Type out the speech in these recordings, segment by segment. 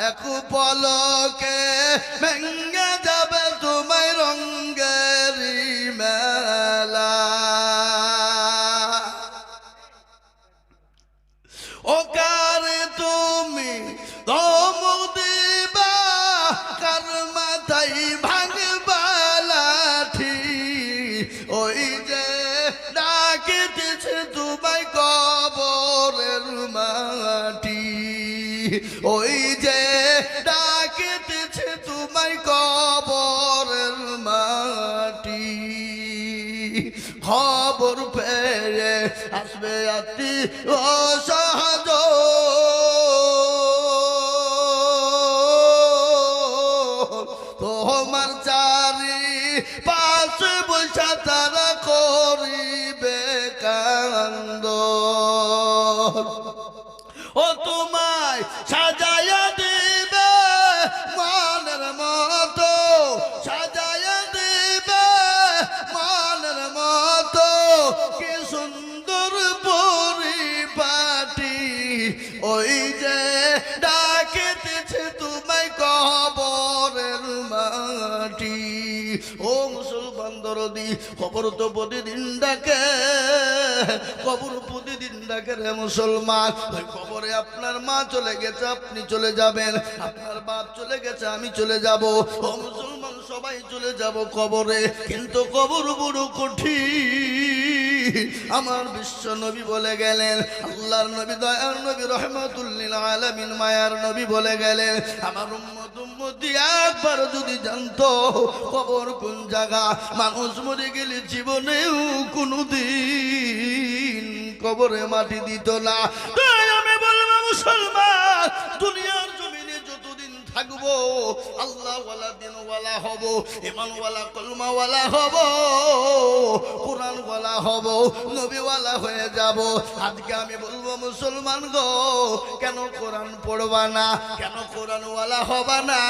এক পলকে ভেঙ্গে যাবে তোমায় রঙ্গেরি মেলা। ও কারে তুমি ধমক দিবা, কার মাথায় ভাঙবা লাঠি, ওই যে ডাকিতেছে তোমায় কবরের মাটি, ওই যে ডাকিতেছে তোমায় কবরের মাটি। খবর পেয়ে আসবে আতি অসহজ, তোমার চারি পাশে বৈশা তারা করিবে কান্দ। ও তোমায় সাজায়া দিবে মানের মতো, সাজায়া দিবে মানের মতো, কি সুন্দর পরিপাটি, ওই যে ডাকিতেছে তোমায় কবরের মাটি। ও মুসলমান দরদি, কবর তো প্রতিদিন ডাকে, কবর প্রতিদিন ডাকে রে মুসলমান। ওই কবরে আপনার মা চলে গেছে, আপনি চলে যাবেন, আপনার বাপ চলে গেছে, আমি চলে যাব। ও মুসলমান, সবাই চলে যাব কবরে, কিন্তু কবর বড় কঠিন। আমার বিশ্ব নবী বলে গেলেন, আল্লাহর নবী, দয়ার নবী, রহমাতুল লিল আলামিন, মায়ার নবী বলে গেলেন, আমার উম্মত উম্মতি একবার যদি জানতো কবর কোন জায়গা, মানুষ মরে গেলে জীবনেও কোনদিন কবরে মাটি দিত না। তাই আমি বলবো মুসলমান, দুনিয়ার জমিনে যতদিন থাকবো আল্লাহ ওয়ালা, দিন ওয়ালা হব, ইমান ওয়ালা, কলমা ওয়ালা হব, কোরআন ওয়ালা হব, নবী ওয়ালা হয়ে যাব। আজকে আমি বলবো মুসলমান গো, কেন কোরআন পড়বা না, কেন কোরআন ওয়ালা হবা না?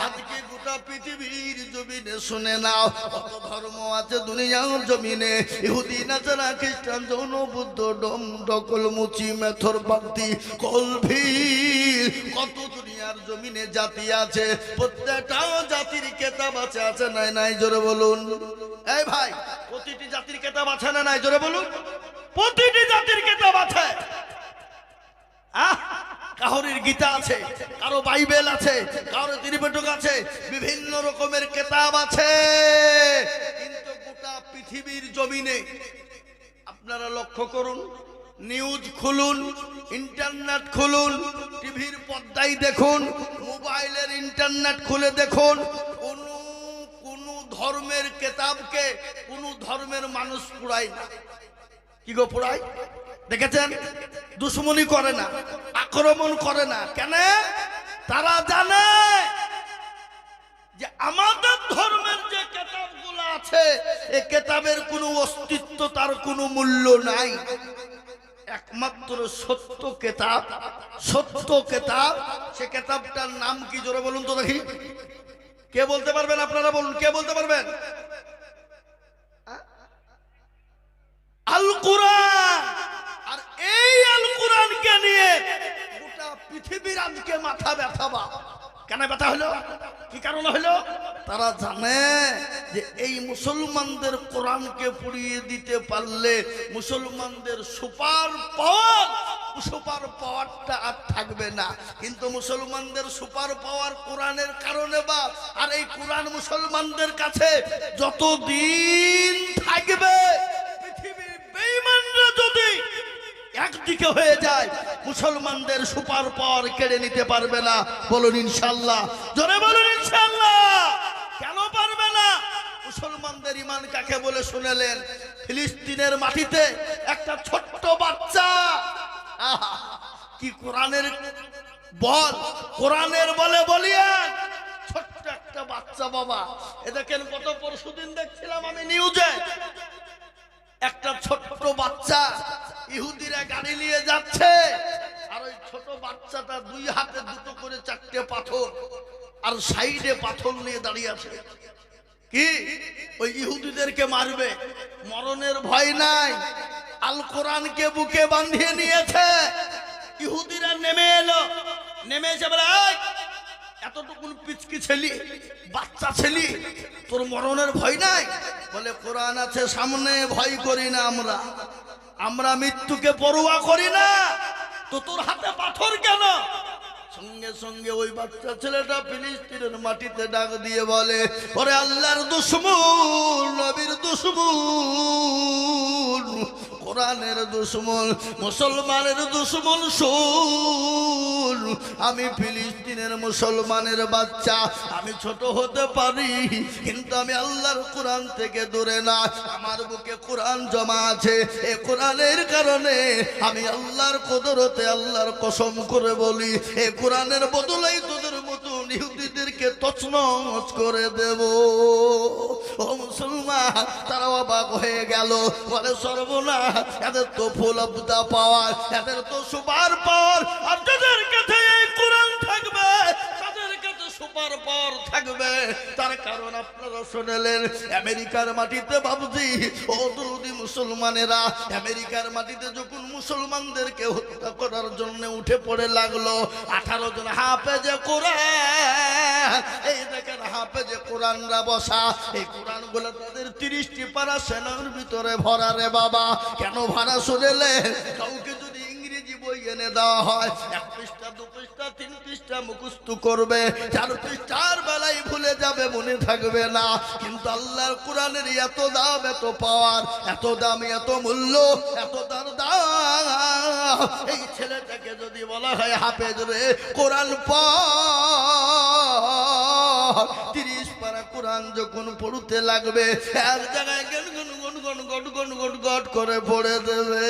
আজকে গোটা পৃথিবীর জমিনে শুনে নাও, কত ধর্ম আছে দুনিয়ার জমিনে, ইহুদি, নাসারা, খ্রিস্টান, জৈন, বুদ্ধ, ডম, ডকল, মুচি, মেথর, বাগদি, কলভি, কত দুনিয়ার জমিনে জাতি আছে, প্রত্যেকটা জাতির কেতাব আছে, আছে নাই? নাই, জোরে বলুন। এই ভাই, প্রতিটি জাতির কেতাব আছে না নাই? জোরে বলুন। প্রতিটি জাতির কেতাব আছে। কারোর গীতা আছে, কারো বাইবেল আছে, কারো ত্রিপিটক আছে, বিভিন্ন রকমের কেতাব আছে, কিন্তু গোটা পৃথিবীর জমিনে আপনারা লক্ষ্য করুন, নিউজ খুলুন, ইন্টারনেট খুলুন, টিভির পর্দায় দেখুন, মোবাইলের ইন্টারনেট খুলে দেখুন, কোন ধর্মের কেতাবকে কোন ধর্মের মানুষ পড়ায় না। কি গো পড়ায়? দেখেছেন? দুশ্মনী করে না, আক্রমণ করে না। কেন? তারা জানে যে আমাদের ধর্মের যে কেতাবগুলো আছে, এই কেতাবের কোনো অস্তিত্ব, তার কোনো মূল্য নাই। একমাত্র সত্য কেতাব, সত্য কেতাব, সে কেতাবটার নাম কি? জোরে বলুন তো দেখি। কে বলতে পারবেন? আপনারা বলুন, কে বলতে পারবেন? আল কোরআন। আর এই আল কোরআনকে নিয়ে গোটা পৃথিবীর আজকে মাথা ব্যথা। কেন ব্যথা হলো? কি কারণে হলো? তারা জানে যে এই মুসলমানদের কোরআনকে পড়িয়ে দিতে পারলে মুসলমানদের সুপার পাওয়ারটা আর থাকবে না। কিন্তু মুসলমানদের সুপার পাওয়ার কোরআনের কারণে বা, আর এই কোরআন মুসলমানদের কাছে যতদিন থাকবে, পৃথিবীর বেঈমানরা যদি একদিকে হয়ে যায়, মুসলমানদের সুপার পাওয়ার কেড়ে নিতে পারবে না। বলুন ইনশাআল্লাহ, জোরে বলুন ইনশাআল্লাহ। কেন পারবে না? মুসলমানদের ঈমান কাকে বলে শুনেলেন? ফিলিস্তিনের মাটিতে একটা ছোট্ট বাচ্চা, কি কোরআনের বল, কোরআনের বলে বলিয়ান, ছোট্ট একটা বাচ্চা বাবা। এ দেখেন, গত পরশুদিন দেখছিলাম আমি নিউজে, একটা ছোট্ট বাচ্চা, ইহুদিরা গাড়ি নিয়ে যাচ্ছে, আর ওই ছোট বাচ্চাটা দুই হাতে দুটো করে চারটে পাথর, আর সাইডে পাথর নিয়ে দাঁড়িয়ে আছে। কি? ওই ইহুদিদেরকে মারবে, মরণের ভয় নাই, আল কোরআনকে বুকে বাঁধিয়ে নিয়েছে। ইহুদিরা নেমে এলো, নেমে এসে বলে, এই এতটুকুন পিচকি ছেলি, বাচ্চা ছেলি, তোর মরণের ভয় নাই? বলে কোরআন আছে সামনে, ভয় করি না আমরা, আমরা মৃত্যুকে পরোয়া করি না। তো তোর হাতে পাথর কেন? সঙ্গে সঙ্গে ওই বাচ্চা ছেলেটা ফিলিস্তিনের মাটিতে ডাক দিয়ে বলে, ওরে আল্লাহর দুশমন, নবীর দুশমন, কোরআনের দুশমন, মুসলমানের দুশমন, শোন, আমি ফিলিস্তিনের মুসলমানের বাচ্চা, আমি ছোট হতে পারি কিন্তু আমি আল্লাহর কোরআন থেকে দূরে না। আমার বুকে কোরআন জমা আছে, এই কোরআনের কারণে আমি আল্লাহর কুদরতে আল্লাহর কসম করে বলি, এই কোরআনের বদলেই তোদের মতো ইহুদিদেরকে তছনছ করে দেব। ও মুসলমান, তারা অবাক হয়ে গেল, বলে সর্বনাশ, এদের তো ফুল অব দা পাওয়ার, এদের তো সুপার পাওয়ার, আর যাদের কাছে এই কোরআন থাকবে তাদের কাছে সুপার পাওয়ার থাকবে। তার কারণ আপনারা শুনলেন, আমেরিকার মাটিতে বাবুজি, ও দুরুদি মুসলমানেরা, আমেরিকার মাটিতে যখন মুসলমানদেরকে হত্যা করার জন্য উঠে পড়ে লাগলো 18 জন হাফেজে কোরআন, এই দেখেন হাফেজে কোরআনরা বসা, এই কোরআনগুলো তাদের 30টি পারা সেনার ভিতরে ভরা রে বাবা। কেন ভাড়া শুনেলে, কাউকে যদি ইংরেজি বই এনে দেওয়া হয় 1 পৃষ্ঠা 2 পৃষ্ঠা 3 পৃষ্ঠা মুখস্থ করবে, 4 পৃষ্ঠার বেলায় ভুলে যাবে, মনে থাকবে না। কিন্তু আল্লাহর কোরআনের এত দাম, এত পাওয়ার, এত দাম, এত মূল্য, এত দাম, এই ছেলেটাকে যদি বলা হয় হাফেজ রে কোরআন পড়, 30 পারা কোরআন যখন পড়তে লাগবে এক জায়গায় গট করে পড়ে দেবে।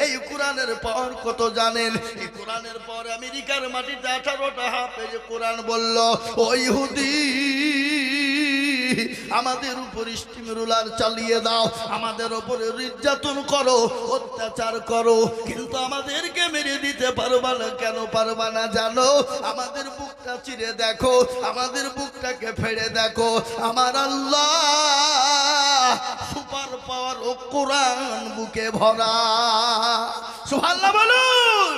এই কোরআনের পর কত জানেন? এই কোরআনের পর আমেরিকার মাটিতে 18টা হাফেজ কোরআন বলল, ও ইহুদি, আমাদের উপর স্টিম রুলার চালিয়ে দাও, আমাদের উপরে নির্যাতন করো, অত্যাচার করো, কিন্তু আমাদেরকে মেরে দিতে পারবা না। কেন পারবা না জানো? আমাদের বুকটা চিরে দেখো, আমাদের বুকটাকে ফেড়ে দেখো, আমার আল্লাহ সুপার পাওয়ার ও কোরআন বুকে ভরা। সুবহানাল্লাহ বলুন।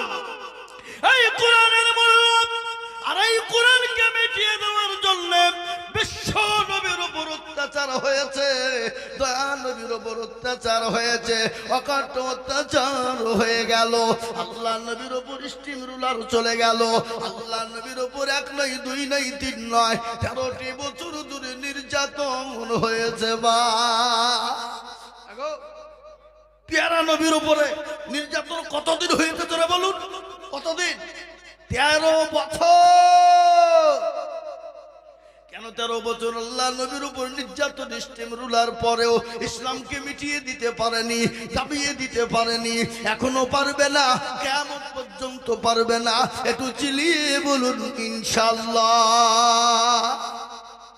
এই কোরআনের মূল্য আর এই কোরআনকে মিটিয়ে দেওয়ার জন্য বিশ্ব নবীর উপর অত্যাচার হয়েছে, দয়া নবীর উপর অত্যাচার হয়েছে, অকাট্য অত্যাচার হয়ে গেল। আল্লাহ নবীর উপর স্টিম রুলার চলে গেল। আল্লাহ নবীর উপর 1 নয় 2 নয় 3 নয় 13টি বছর ধরে নির্যাতন হয়েছে। বা পেয়ারা নবীর উপরে নির্যাতন কতদিন হয়েছে তোরা বলুন? কতদিন? 13 বছর। কেন 13 বছর আল্লাহ নবীর উপর নির্যাতন স্টিম রুলার পরেও ইসলামকে মিটিয়ে দিতে পারেনি, চাপিয়ে দিতে পারেনি, এখনো পারবে না, কিয়ামত পর্যন্ত পারবে না। একটু চিলিয়ে বলুন ইনশাআল্লাহ।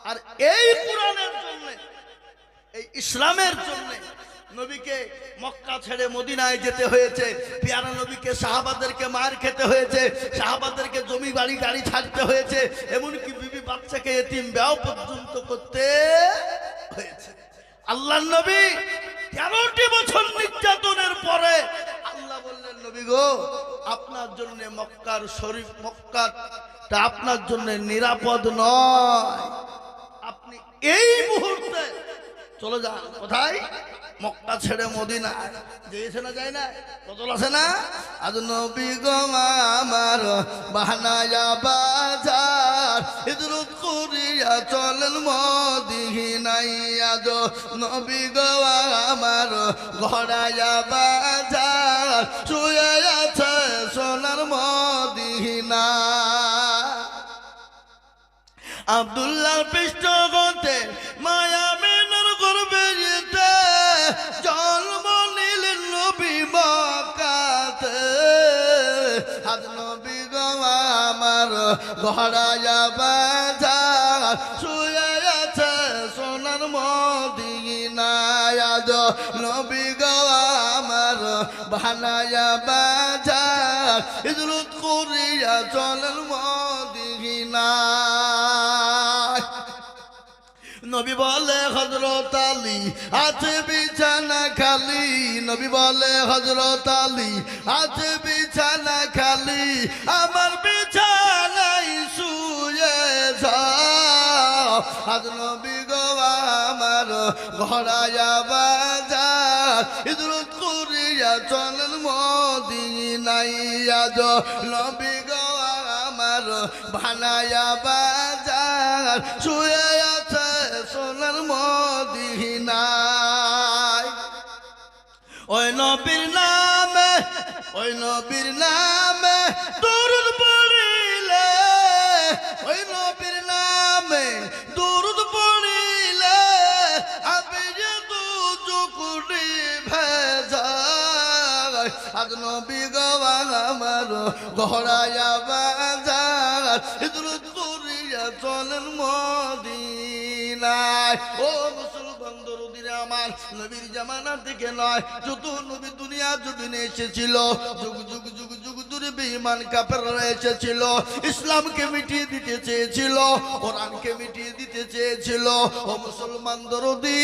আর এই কোরআনের জন্য, এই ইসলামের জন্য নবীকে মক্কা ছেড়ে মদিনায় যেতে হয়েছে, পেয়ারা নবীকে সাহাবাদেরকে মার খেতে হয়েছে, সাহাবাদেরকে জমি বাড়ি গাড়ি ছাড়তে হয়েছে, এমনকি বিবি বাচ্চাকে এতিম বিয়ে পর্যন্ত করতে হয়েছে। আল্লাহর নবী 13টি বছর নির্যাতনের পরে আল্লাহ বললেন, নবী গো, আপনার জন্য মক্কার শরীফ, মক্কাটা আপনার জন্য নিরাপদ নয়, আপনি এই মুহূর্তে চলে যান। কোথায়? মক্কা ছেড়ে মদিনা। যেয়েছে না, যায় না? বদল আছে না? আজ নবী গো আমার বাহানায়া বাজার, হিজরত করিয়া চলেন মদিনায়। আজ নবী গো আমার ঘোড়ায়া বাজার, শুয়ে আছে সোনার মদিনা। আব্দুল্লাহ পৃষ্ঠগতে মায়া মেনার করবে যেতে, জন্ম নিলেন নবী মক্কাতে। আজ নবী গো আমার ঘোড়ায়া বাজার, শুয়ে আছে সোনার মদিনায়। আজ নবী গো আমার বানায়া বাজার, হিজরত করিয়া চলেন মদিনায়। নবী বলে হযরত আলী আছে বিছানা খালি, নবী বলে হযরত আলী আছে বিছানা খালি, আমার বিছানা আজ নবী গো আমার ঘোড়ায়া বাজার হিজরত করিয়া চলেন মদিনায় আজ নবী গো আমার ভানায়া বাজার শুয়ে আছে সোনার মদিনায় ওই নবীর নামে দরুদ পড়িলে ওই নবীর নামে দরুদ পড়িলে আমি যে দুজকুড়ি ভেজায় আজ নবী গো আমার ঘোড়ায়া বাজার দরুদ করিয়া চলেন মদিনায় ও মুসলমান দরুদিরে আমার নবীর জামানা থেকে নয় যত নবী দুনিয়া জমিনে এসেছিল যুগ যুগ যুগ যুগ ধরে বেঈমান কাফেররা এসেছিল ইসলামকে মিটিয়ে দিতে চেয়েছিল কোরআনকে মিটিয়ে দিতে চেয়েছিল ও মুসলমান দরদি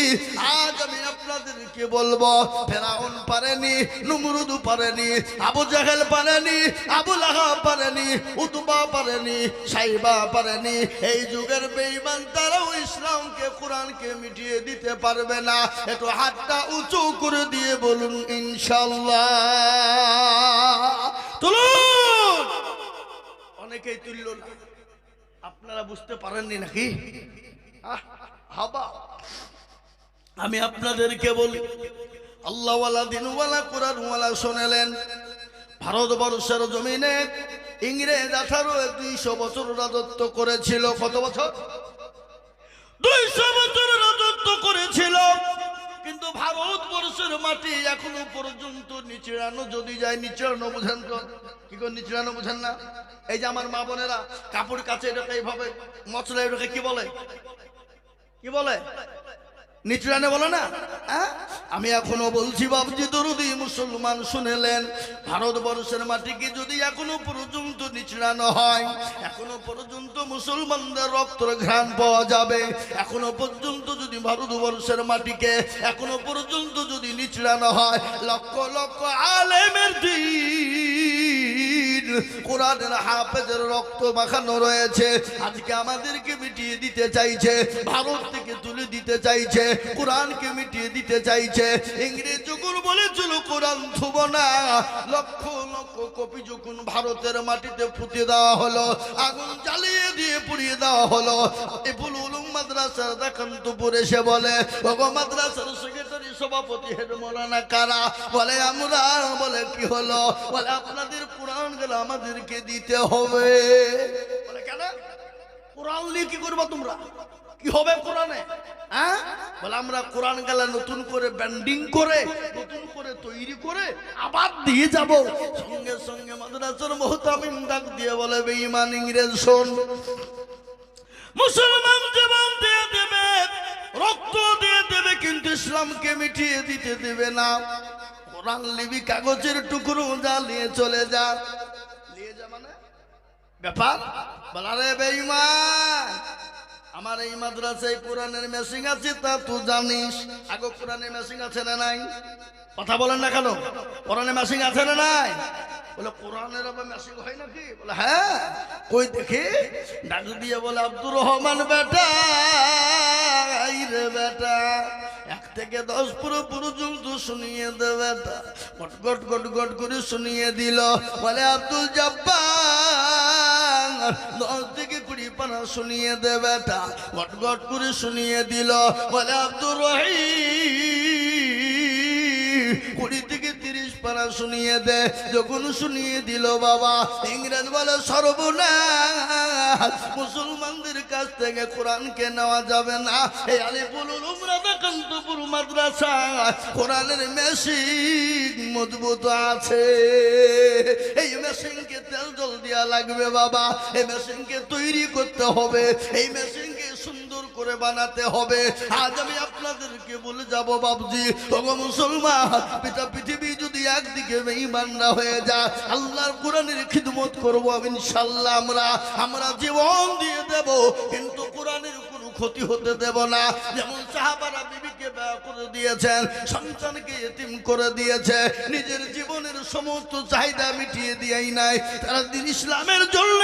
আজ আমি আপনাদেরকে বলবো ফেরাউন পারেনি নমরুদ পারেনি আবু জাহেল পারেনি আবু লাহাব পারেনি উতবা পারেনি সাইবা পারেনি এই যুগের বেঈমান তারাও ইসলামকে কোরআনকে মিটিয়ে দিতে পারবে না একটু হাতটা উঁচু করে দিয়ে বলুন ইনশাআল্লাহ তুলুন অনেকেই তুলল না আপনারা বুঝতে পারেননি নাকি হাবা আমি আপনাদেরকে বলি আল্লাহওয়ালা দিনওয়ালা কোরআনওয়ালা শুনেলেন ভারতবর্ষের জমিনে ইংরেজ 200 বছর রাজত্ব করেছিল কত বছর 200 বছর রাজত্ব করেছিল কিন্তু ভারতবর্ষের মাটি এখনো পর্যন্ত নিচড়ানো যদি যায় নিচড়ানো বুঝেন তো কি করে নিচড়ানো বুঝেন না এই যে আমার মা বোনেরা কাপড় কাছে এটাকে এইভাবে মশলা এটাকে কি বলে নিচড়ানো বলে না আমি এখনো বলছি বাবজি দরুদি মুসলমান শুনেলেন ভারতবর্ষের মাটিকে যদি এখনো পর্যন্ত নিচড়ানো হয় এখনো পর্যন্ত মুসলমানদের রক্তের ঘ্রাণ পাওয়া যাবে এখনো পর্যন্ত যদি ভারতবর্ষের মাটিকে এখনো পর্যন্ত যদি নিচড়ানো হয় লক্ষ লক্ষ আলেমের দিন কোরআনের হাফেজের রক্ত মাখানো রয়েছে আজকে আমাদেরকে মিটিয়ে দিতে চাইছে ভারত থেকে তুলে দিতে চাইছে কোরআনকে মিটিয়ে দিতে চাইছে ইংরেজ যখন বলেছিল কোরআন ছুব না লক্ষ লক্ষ কপি যখন ভারতের মাটিতে পুঁতে দেওয়া হলো আগুন জ্বালিয়ে দিয়ে পুড়িয়ে দেওয়া হলো ইবুল উলুম মাদ্রাসার দেখান্তপুর এসে বলে ওগো মাদ্রাসার সেক্রেটারি সভাপতি হেড মৌলানা কারা বলে আমরা বলে কি হলো বলে আপনাদের কোরআন গুলো আমাদেরকে দিতে হবে বলে কেন কোরআন নিয়ে কি করবা তোমরা কি হবে কোরআনে বলে আমরা কোরআন গালা নতুন করে ব্যান্ডিং করে নতুন করে তৈরি করে আবার দিয়ে যাব সঙ্গে সঙ্গে মাদ্রাসার মুহতামিম ডাক দিয়ে বলে বেঈমান ইংরেজ শোন মুসলমান জীবন দিয়ে দেবে রক্ত দিয়ে দেবে কিন্তু ইসলামকে মিটিয়ে দিতে দেবে না কোরআন লিবি কাগজের টুকরো জ্বালিয়ে চলে যা নিয়ে যা মানে ব্যাপার বলা রে বেঈমান আমার এই মাদ্রাসায় কোরআনের মেশিন আছে তা তুই জানিস আগে কোরআনের মেশিন আছে না নাই কথা বলেন না কেন কোরআনের মেশিন আছে না নাই বলে কোরআনের আবার মেশিন হয় নাকি বলে হ্যাঁ কই দেখি ডাক দিয়ে বলে আব্দুর রহমান বেটা রে বেটা 1 থেকে 10 পর্যন্ত শুনিয়ে দে বেটা গট গট গট গট করে শুনিয়ে দিল বলে আব্দুল জব্বার 10 থেকে 20 পারা শুনিয়ে দে বেটা গট গট করে শুনিয়ে দিল বলে আব্দুর রহিম 20 থেকে 30 পারা শুনিয়ে দে যখন শুনিয়ে দিল বাবা ইংরেজ বলে সর্বনাশ মুসলমানদের কাছ থেকে কোরআনকে নেওয়া যাবে না এই আলিপুর উলুমরা দেখান্তপুর মাদ্রাসা কোরআনের মেশিন মজবুত আছে এই মেশিনকে তেল জল দেওয়া লাগবে বাবা এই মেশিনকে তৈরি করতে হবে এই মেশিনকে সুন্দর করে বানাতে হবে আজ আমি আপনাদেরকে বলে যাব বাবজি ওগো মুসলমান পিতা পৃথিবী যদি একদিকে বেঈমানরা হয়ে যায় আল্লাহর কোরআনের খিদমত করব ইনশাআল্লাহ আমরা জীবন দিয়ে দেব কিন্তু কোরআনের কোনো ক্ষতি হতে দেব না। যেমন সাহাবারা বিবিকে বিয়ে করে দিয়েছেন, সন্তানকে এতিম করে দিয়েছে, নিজের জীবনের সমস্ত চাহিদা মিটিয়ে দিয়েই নাই, তারা দিন ইসলামের জন্য,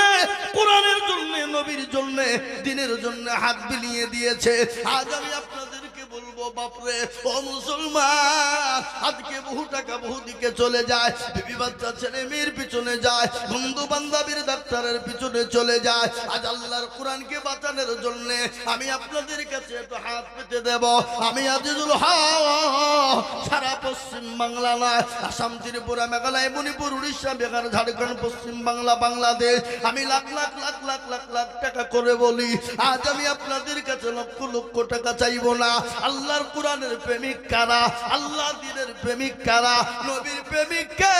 কোরআনের জন্য, নবীর জন্য, দিনের জন্য হাত বিলিয়ে দিয়েছে। আজ আমি আপনাদেরকে বলবো, বাপরে ও মুসলমান, আজকে বহু টাকা বহু দিকে চলে যায়, বিবি বাচ্চা ছেলে মেয়ের পিছনে যায়, বন্ধু বান্ধবীর ডাক্তারের পিছনে চলে যায়। আজ আল্লাহর কোরআনকে বাঁচানোর জন্য আমি আপনাদের কাছে একটু হাত পেতে দেব। আমি আজিজুল হক সারা পশ্চিম বাংলা নয়, আসাম, ত্রিপুরা, মেঘালয়, মণিপুর, উড়িষ্যা, বিহার, ঝাড়খণ্ড, পশ্চিম বাংলা, বাংলাদেশ, আমি লাখ লাখ লাখ লাখ লাখ লাখ টাকা করে বলি, আজ আমি আপনাদের কাছে লক্ষ লক্ষ টাকা চাইবো না। আল্লাহর কোরআনের প্রেমিক কারা? আল্লাহ দিনের প্রেমিক কারা? নবীর প্রেমিক কে?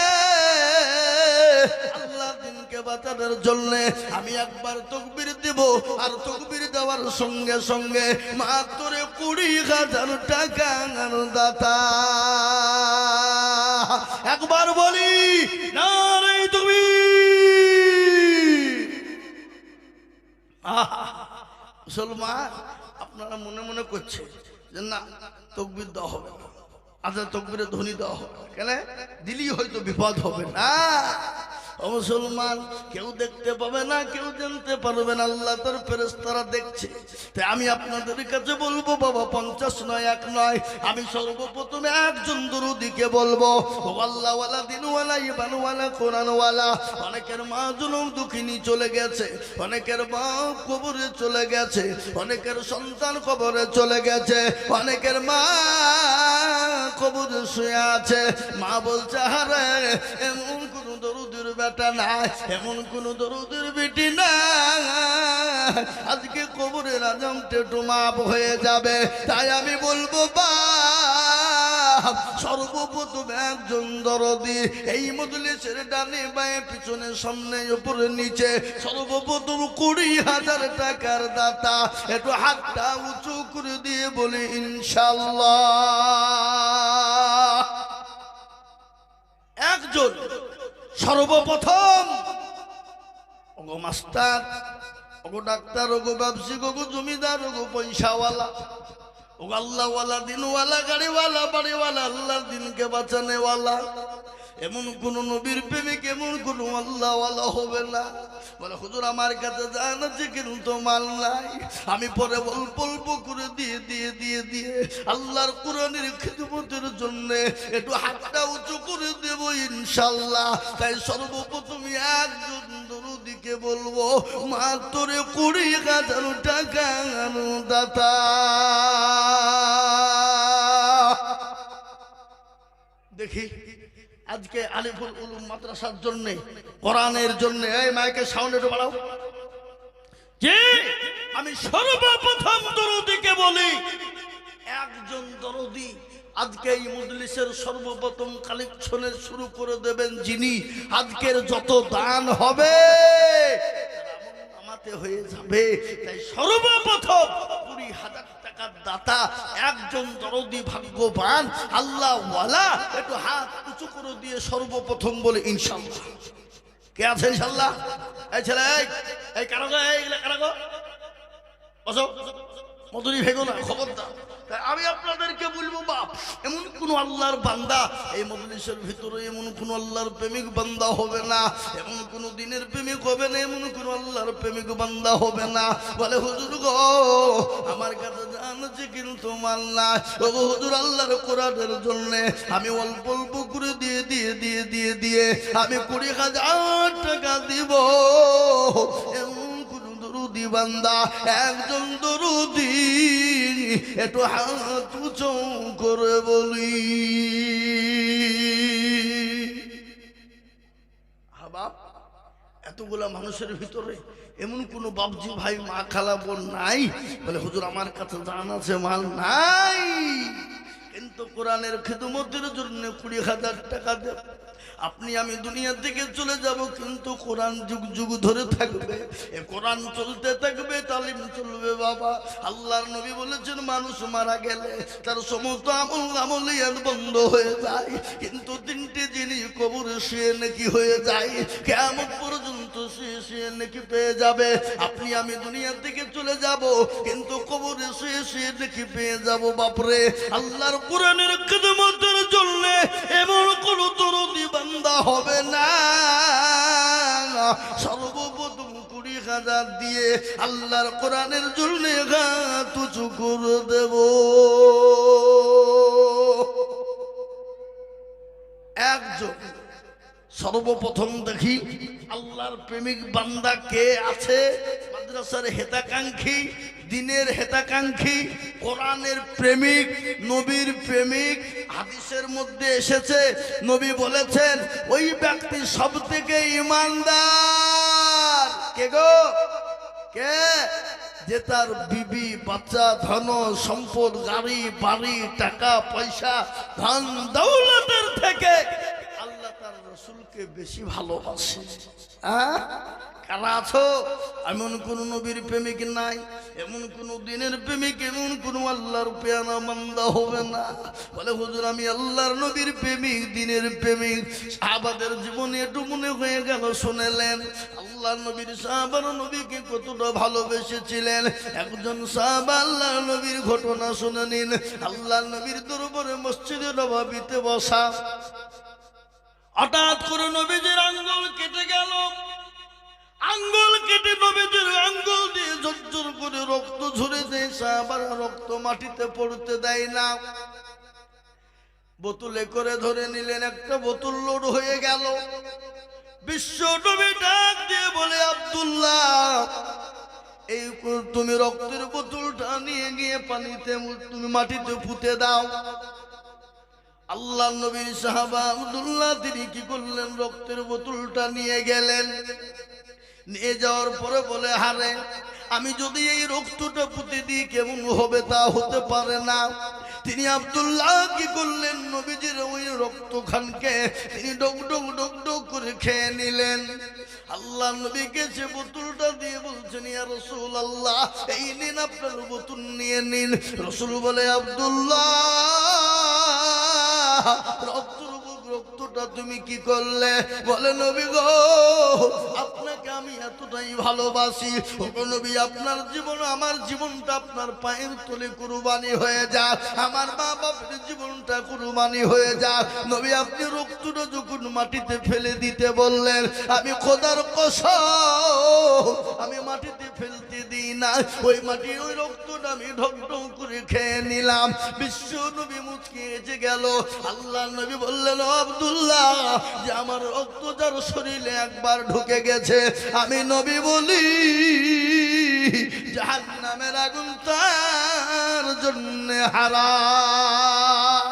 আল্লাহ দিনকে বাঁচানোর জন্য আমি একবার তাকবীর দেব, আর তাকবীর দেওয়ার সঙ্গে সঙ্গে মাত্র 20,000 টাকা দাতা। একবার বলি নারে তাকবীর। মুসলমান, আপনারা মনে মনে করছে যে না, তাকবীর দেওয়া হবে না, আচ্ছা তাকবীরে ধ্বনি দেওয়া হবে না, কেন দিলেই হয়তো বিপদ হবে না। ও মুসলমান, কেউ দেখতে পাবে না, কেউ জানতে পারবে না, আল্লাহ তার ফেরেশতারা দেখছে। তাই আমি আপনাদের কাছে বলবো বাবা, 50 নয়, 1 নয়, আমি সর্বপ্রথমে একজন দরুদিকে বলবো, ও আল্লাহওয়ালা, দিনওয়ালা, ইমানওয়ালা, কোরআনওয়ালা। অনেকের মা জনম দুঃখিনী চলে গেছে, অনেকের মা কবরে চলে গেছে, অনেকের সন্তান কবরে চলে গেছে, অনেকের মা কবরে শুয়ে আছে। মা বলছে, হারে এমন কোন দরুদের বেটা নাই, এমন কোন দরুদের বেটি নাই, আজকে কবরের আজাম টেটু মাপ হয়ে যাবে। তাই আমি বলবো বাপ, সর্বপ্রথম একজন দরদি এই মজলিসের ডানে বাঁয়ে পিছনে সামনে উপরে নিচে সর্বপ্রথম 20,000 টাকার দাতা, একটু হাতটা উঁচু করে দিয়ে বলি ইনশাআল্লাহ। একজন সর্বপ্রথম। ওগো মাস্টার, ওগো ডাক্তার, ওগো ব্যবসায়িক, ওগো জমিদার, ওগো পয়সাওয়ালা, ওগো আল্লাহওয়ালা, দিনওয়ালা, গাড়িওয়ালা, বাড়িওয়ালা, আল্লাহর দিনকে বাঁচানেওয়ালা, এমন কোন নবীর প্রেমিক, এমন কোন আল্লাহওয়ালা হবে না। বলে হুজুর আমার কাছে জান আছে কিন্তু মাল নাই, আমি পরে অল্প অল্প করে দিয়ে দিয়ে দিয়ে দিয়ে আল্লাহর কোরআনের খিদমতের জন্য একটু হাতটা উঁচু করে দেব ইনশাআল্লাহ। তাই সর্বপ্রথম একজন দরুদিকে বলবো, মাত্র 20,000 টাকা দাতা। দেখি আজকে আলিফুল উলুম মাদ্রাসার জন্য, কোরআনের জন্য, এই মাইকের সাউন্ড একটু বাড়াও, যে আমি সর্বপ্রথম দরুদিকে বলি, একজন দরদি আজকে এই মজলিসের সর্বপ্রথম কালেকশনের শুরু করে দেবেন যিনি, আজকের যত দান হবে আমাতে হয়ে যাবে। তাই সর্বপ্রথম 20,000 টাকার দাতা একজন দরদি, ভাগ্যবান আল্লাহওয়ালা, একটু হাত উঁচু করে দিয়ে সর্বপ্রথম বলে ইনশাআল্লাহ। কে আছে ইনশাআল্লাহ? এই ছেলে, এই কারো গো, এইগুলা কারো গো, বসো, মধুরী ভেগো না, খবরদার। তাই আমি আপনাদেরকে বলবো বাপ, এমন কোন আল্লাহর বান্দা এই মজলিসের ভিতরে, এমন কোন আল্লাহর প্রেমিক বান্দা হবে না, এমন কোন দিনের প্রেমিক হবে না, এমন কোন আল্লাহর প্রেমিক বান্দা হবে না বলে হুজুর গো আমার কাছে জানছে কিন্তু মাল না, ও হুজুর আল্লাহর কোরআনের জন্য আমি অল্প অল্প করে দিয়ে দিয়ে দিয়ে দিয়ে দিয়ে আমি 20,000 টাকা দিব। এমন কোন দরুদি বান্দা, একজন দরুদি একটু হাত উঁচু করে বলি। বাপ, এতগুলা মানুষের ভিতরে এমন কোন বাপজি ভাই, মা, খালা, বোন নাই বলে হুজুর আমার কাছে জান আছে, মাল নাই, কিন্তু কোরআনের খিদমতের জন্য 20,000 টাকা দেব। আপনি আমি দুনিয়া থেকে চলে যাব, কিন্তু কোরআন যুগ যুগ ধরে থাকবে, এ কোরআন চলতে থাকবে, তালিম চলবে। বাবা, আল্লাহর নবী বলেছেন মানুষ মারা গেলে তার সমস্ত আমলিয়াত বন্ধ হয়ে যায়, কিন্তু 3টে জিনিস কবরে শুয়ে নাকি হয়ে যায়, কিয়ামত পর্যন্ত তো সে নাকি পেয়ে যাবে। আপনি আমি দুনিয়া থেকে চলে যাব, কিন্তু কবরে সে নাকি পেয়ে যাব। বাপরে, আল্লাহর কোরআনের খিদমতের জন্য এমন কোন দরদি বান্দা হবে না। সর্বপ্রথম 20,000 দিয়ে আল্লাহর কোরআনের জন্য হাত উঁচু করে দেব। একজন সর্বপ্রথম দেখি আল্লাহর প্রেমিক বান্দা কে আছে? মাদ্রাসার হেতাকাঙ্ক্ষী, দিনের হেতাকাঙ্ক্ষী, কোরআনের প্রেমিক, নবীর প্রেমিক। হাদিসের মধ্যে এসেছে, নবী বলেছেন ওই ব্যক্তি সব থেকে ঈমানদার। কে গো? কে? যে তার বিবি, বাচ্চা, ধন সম্পদ, গাড়ি বাড়ি, টাকা পয়সা, ধন দৌলতের থেকে আল্লাহ তার রসুলকে বেশি ভালোবাসে। কারা আছো? এমন কোন নবীর প্রেমিক নাই, এমন কোন দিনের প্রেমিক, এমন কোন আল্লাহর পেয়ারা বান্দা হবে না। বলে হুজুর আমি আল্লাহর নবীর প্রেমিক, দিনের প্রেমিক। সাহাবাদের জীবনে একটু মনে হয়ে গেল, শুনেলেন আল্লাহর নবীর সাহাবারা নবীকে কতটা ভালোবেসেছিলেন। একজন সাহাবা আল্লাহর নবীর ঘটনা শুনে নিন। আল্লাহর নবীর দরবারে মসজিদে নববীতে বসা, হঠাৎ করে নবীজির আঙ্গুল কেটে গেল। আঙ্গুল কেটে নবীজির আঙ্গুল দিয়ে ঝরঝর করে রক্ত ঝরে দেয়। সাহাবারা রক্ত মাটিতে পড়তে দেয় না, বোতলে করে ধরে নিলেন। একটা বোতল লোড হয়ে গেল। বিশ্ব নবী ডাক দিয়ে বলে, আব্দুল্লাহ, এই তুমি রক্তের বোতলটা নিয়ে গিয়ে পানিতে, তুমি মাটিতে পুঁতে দাও। আল্লাহ নবীর সাহাবা আব্দুল্লাহ তিনি কি করলেন? রক্তের বোতলটা নিয়ে গেলেন। নিয়ে যাওয়ার পরে বলে, হারে আমি যদি এই রক্তটা পুঁতে দিই কেমন হবে? তা হতে পারে না। তিনি আব্দুল্লাহ কি করলেন? নবীজির ওই রক্তখানকে তিনি ডক ডক ডক ডক করে খেয়ে নিলেন। আল্লাহ নবীকে যে বোতলটা দিয়ে বলছেন, ইয়া রাসূলুল্লাহ, এই নিন আপনার বোতল, নিয়ে নিন। রাসূল বলে, আব্দুল্লাহ, রক্তটা তুমি কি করলে? বলে, নবী গো, আপনাকে আমি এতটাই ভালোবাসি। ওগো নবী, আপনার জীবন, আমার জীবনটা আপনার পায়ের তলে কুরবানি হয়ে যাক, আমার মা বাপের জীবনটা কুরবানি হয়ে যাক। নবী, আপনি রক্তটা যখন মাটিতে ফেলে দিতে বললেন, আমি খোদার কসম আমি মাটিতে ফেলতে দিই না। ওই মাটি, ওই রক্তটা আমি ঢক ঢক করে খেয়ে নিলাম। বিশ্ব নবী মুচকি এসে গেল। আল্লাহ নবী বললেন, আব্দুল্লাহ, যে আমার রক্ত যার শরীরে একবার ঢুকে গেছে, আমি নবী বলি জাহান্নামের আগুন তার জন্য হারাম।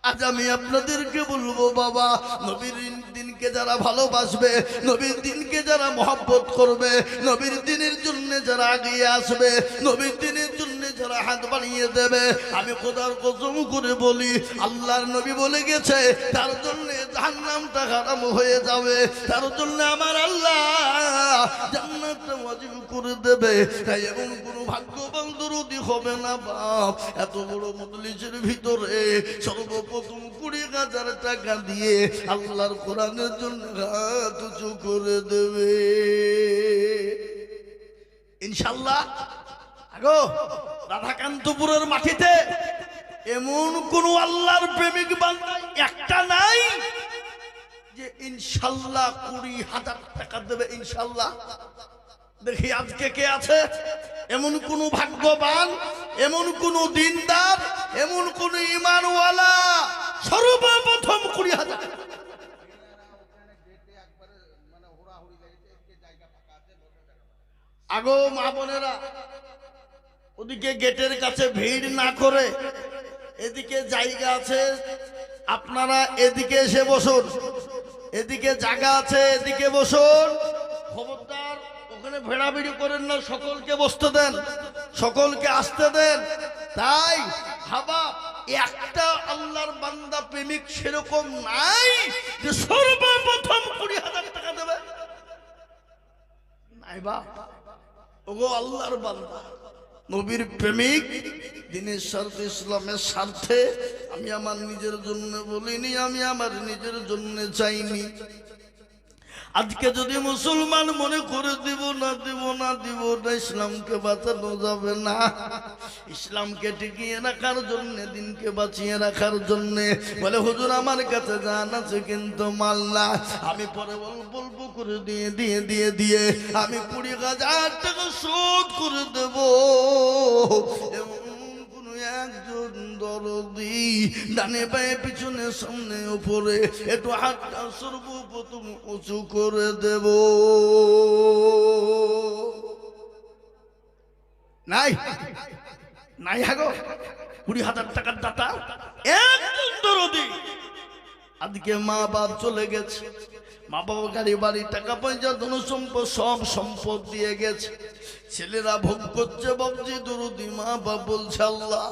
আজ আমি আপনাদেরকে বলবো, বাবা, নবীর দিনকে যারা ভালোবাসবে, নবীর দিনকে যারা মহব্বত করবে, নবীর দিনের জন্য যারা এগিয়ে আসবে, নবীর দিনের জন্য যারা হাত বাড়িয়ে দেবে, আমি খোদার কসম করে বলি, আল্লাহর নবী বলে গেছে তার জন্য জাহান্নামটা হারাম হয়ে যাবে, তার জন্য আমার আল্লাহ জান্নাতটা ওয়াজিব করে দেবে। তাই এমন কোনো ভাগ্যবান দরদি হবে না বাপ, এত বড় মজলিসের ভিতরে সর্বপ্রথম 20,000 টাকা দিয়ে আল্লাহর কোরআনের জন্য হাত উঁচু করে দেবে ইনশাআল্লাহ। আগো রাধাকান্তপুরের মাটিতে এমন কোন আল্লাহর প্রেমিক বান্দা একটা নাই যে ইনশাআল্লাহ 20,000 টাকা দেবে ইনশাআল্লাহ। দেখি আজকে কে আছে এমন কোন ভাগ্যবান, এমন কোন দিনদার, এমন কোন ঈমানওয়ালা? সর্বপ্রথম 20,000। আগো মা বোনেরা, ওদিকে গেটের কাছে ভিড় না করে এদিকে জায়গা আছে, আপনারা এদিকে এসে বসুন, এদিকে জায়গা আছে, এদিকে বসুন। খবরদার ওখানে ভেড়াভিড়ি করেন না, সকলকে বসতে দেন, সকলকে আসতে দেন। তাই ভাবা, একটা আল্লাহর বান্দা প্রেমিক সেরকম নাই যে সর্বপ্রথম 20,000 টাকা দেবে, নাই বা। ওগো আল্লাহর বান্দা, নবীর প্রেমিক, দিনের স্বার্থে, ইসলামের স্বার্থে, আমি আমার নিজের জন্য বলিনি, আমি আমার নিজের জন্য চাইনি, আজকে যদি মুসলমান মনে করে দিব না ইসলামকে বাঁচানো যাবে না। ইসলামকে টিকিয়ে রাখার জন্য, দিনকে বাঁচিয়ে রাখার জন্য বলে হুজুর আমার কাছে জান আছে কিন্তু মাল না, আমি পরে অল্প অল্প করে দিয়ে আমি 20,000 টাকা শোধ করে দেব। একজন দরদি ডানে পায়ে পিছনে সামনে উপরে একটু হাতটা সর্বপ্রথম উঁচু করে দেব। নাই নাই হাগো 20,000 টাকার দাতা একজন দরদি। আজকে মা বাপ চলে গেছে, মা বাবা গাড়ি বাড়ি টাকা পয়সা ধন সম্পদ সব সম্পদ দিয়ে গেছে, ছেলেরা ভোগ করছে বাবজি দরদি। মা বাপ বলছে আল্লাহ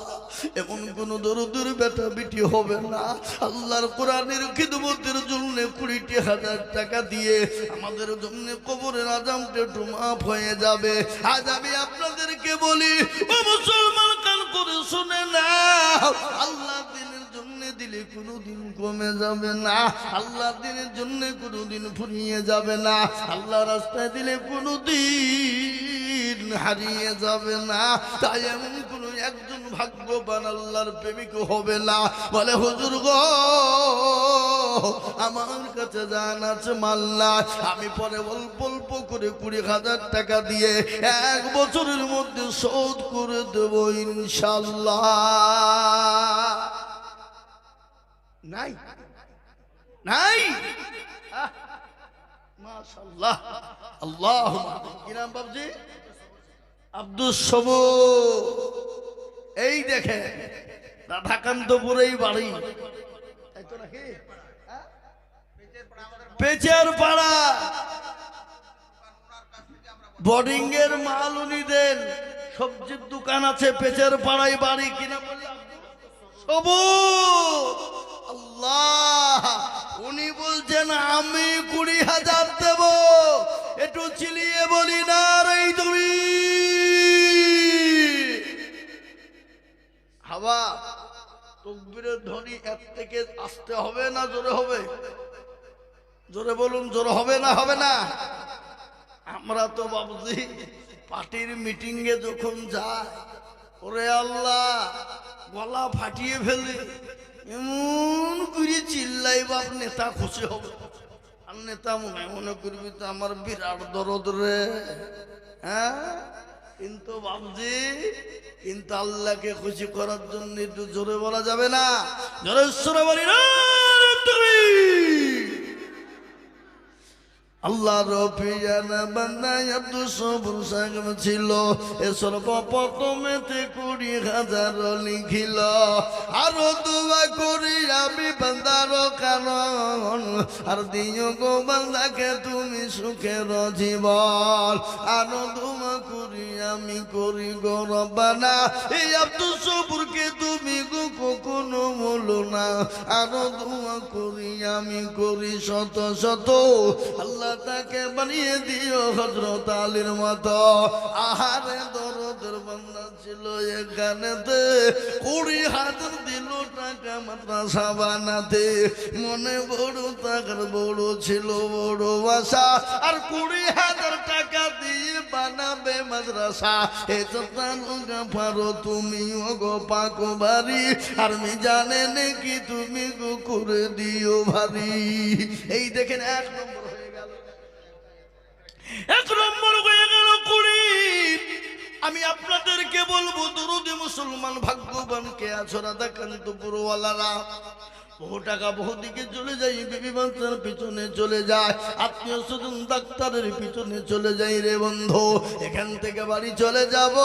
এমন কোন দরদির বেটা বিটি হবে না, আল্লাহর কোরআনের খিদমতের জন্য 20,000 টাকা দিয়ে আমাদের জন্য কবরের আযাবটা একটু মাফ হয়ে যাবে। আজ আমি আপনাদেরকে বলি ও মুসলমান কান করে শুনে না, আল্লাহ দিনের জন্য দিলে কোনোদিন কমে যাবে না, আল্লাহ দিনের জন্য কোনোদিন ফুরিয়ে যাবে না, আল্লাহ রাস্তায় দিলে কোনোদিন হারিয়ে যাবে না। তাই এমন কোন একজন ভাগ্যবান আল্লাহর প্রেমিক হবে না বলে হুজুর গো আমার কাছে জান আছে মাল না, আমি পরে অল্প অল্প করে 20,000 টাকা দিয়ে 1 বছরের মধ্যে শোধ করে দেব ইনশাআল্লাহ। নাই নাই মাশাআল্লাহ। আল্লাহুম্মা কি নাম বাবজি? আব্দুস সবুর। এই দেখে রাধাকান্তপুরেই বাড়ি, তাই তো নাকি? পেচার পাড়া বোর্ডিং এর মাল উনি দেন, সবজির দোকান আছে পেচার পাড়ায় বাড়ি। কিনা বলি সবুর। আল্লাহ উনি বলছেন আমি 20,000 দেব। একটু চিলিয়ে বলি না রে তুমি হাওয়া তকবীরের ধ্বনি এর থেকে আসতে হবে না জোরে হবে? জোরে বলুন, জোরে হবে না হবে না? আমরা তো বাবুজি পার্টির মিটিং এ যখন যাই ওরে আল্লাহ গলা ফাটিয়ে ফেলে, এমন করে চিল্লাই বাপ নেতা খুশি হবে। আর নেতা মনে করবি তো আমার বিরাট দরদ রে। হ্যাঁ কিন্তু বাবজি কিন্তু আল্লাহকে খুশি করার জন্য একটু জোরে বলা যাবে না? জোরে সুরে বলি না তুমি। আল্লাহ রফিয়ানা বান্দা আব্দুস সবুর সাহেব ছিল, এ সর্বপ্রথমেতে 20,000 লিখিল। আরো দোয়া করি আমি বান্দার কারণ, আর দিও গো বান্দাকে তুমি সুখের জীবন। আরো দোয়া করি আমি করি গো রব্বানা, এই আব্দুস সবুরকে তুমি গো কখনো বলো না। আরো দোয়া করি আমি করি শত শত, আল্লাহ তাকে বানিয়ে দিও হযরত আলীর মতো। আহারে দরদের বান্দা ছিল এখানেতে, 20,000 দিল টাকা মাদ্রাসা বানাতে। মনে বড় টাকার বড় ছিল বড় আশা, আর 20,000 টাকা দিয়ে বানাবে মাদ্রাসা। এটা তালুকা পারো তুমি গো পাক বাড়ি, আর মি জানে নাকি তুমি গো করে দিও ভারী। এই দেখেন 1 নম্বর হয়ে গেল, 1 নম্বর হয়ে গেল 20। আমি আপনাদেরকে বলবো দরুদে মুসলমান ভাগ্যবান কে আছো? রাধাকান্তপুরওয়ালারা বহু টাকা বহু দিকে চলে যায়, বিবি বাচ্চার পিছনে চলে যায়, আত্মীয় স্বজন ডাক্তারের পিছনে চলে যায় রে বন্ধু। এখান থেকে বাড়ি চলে যাব,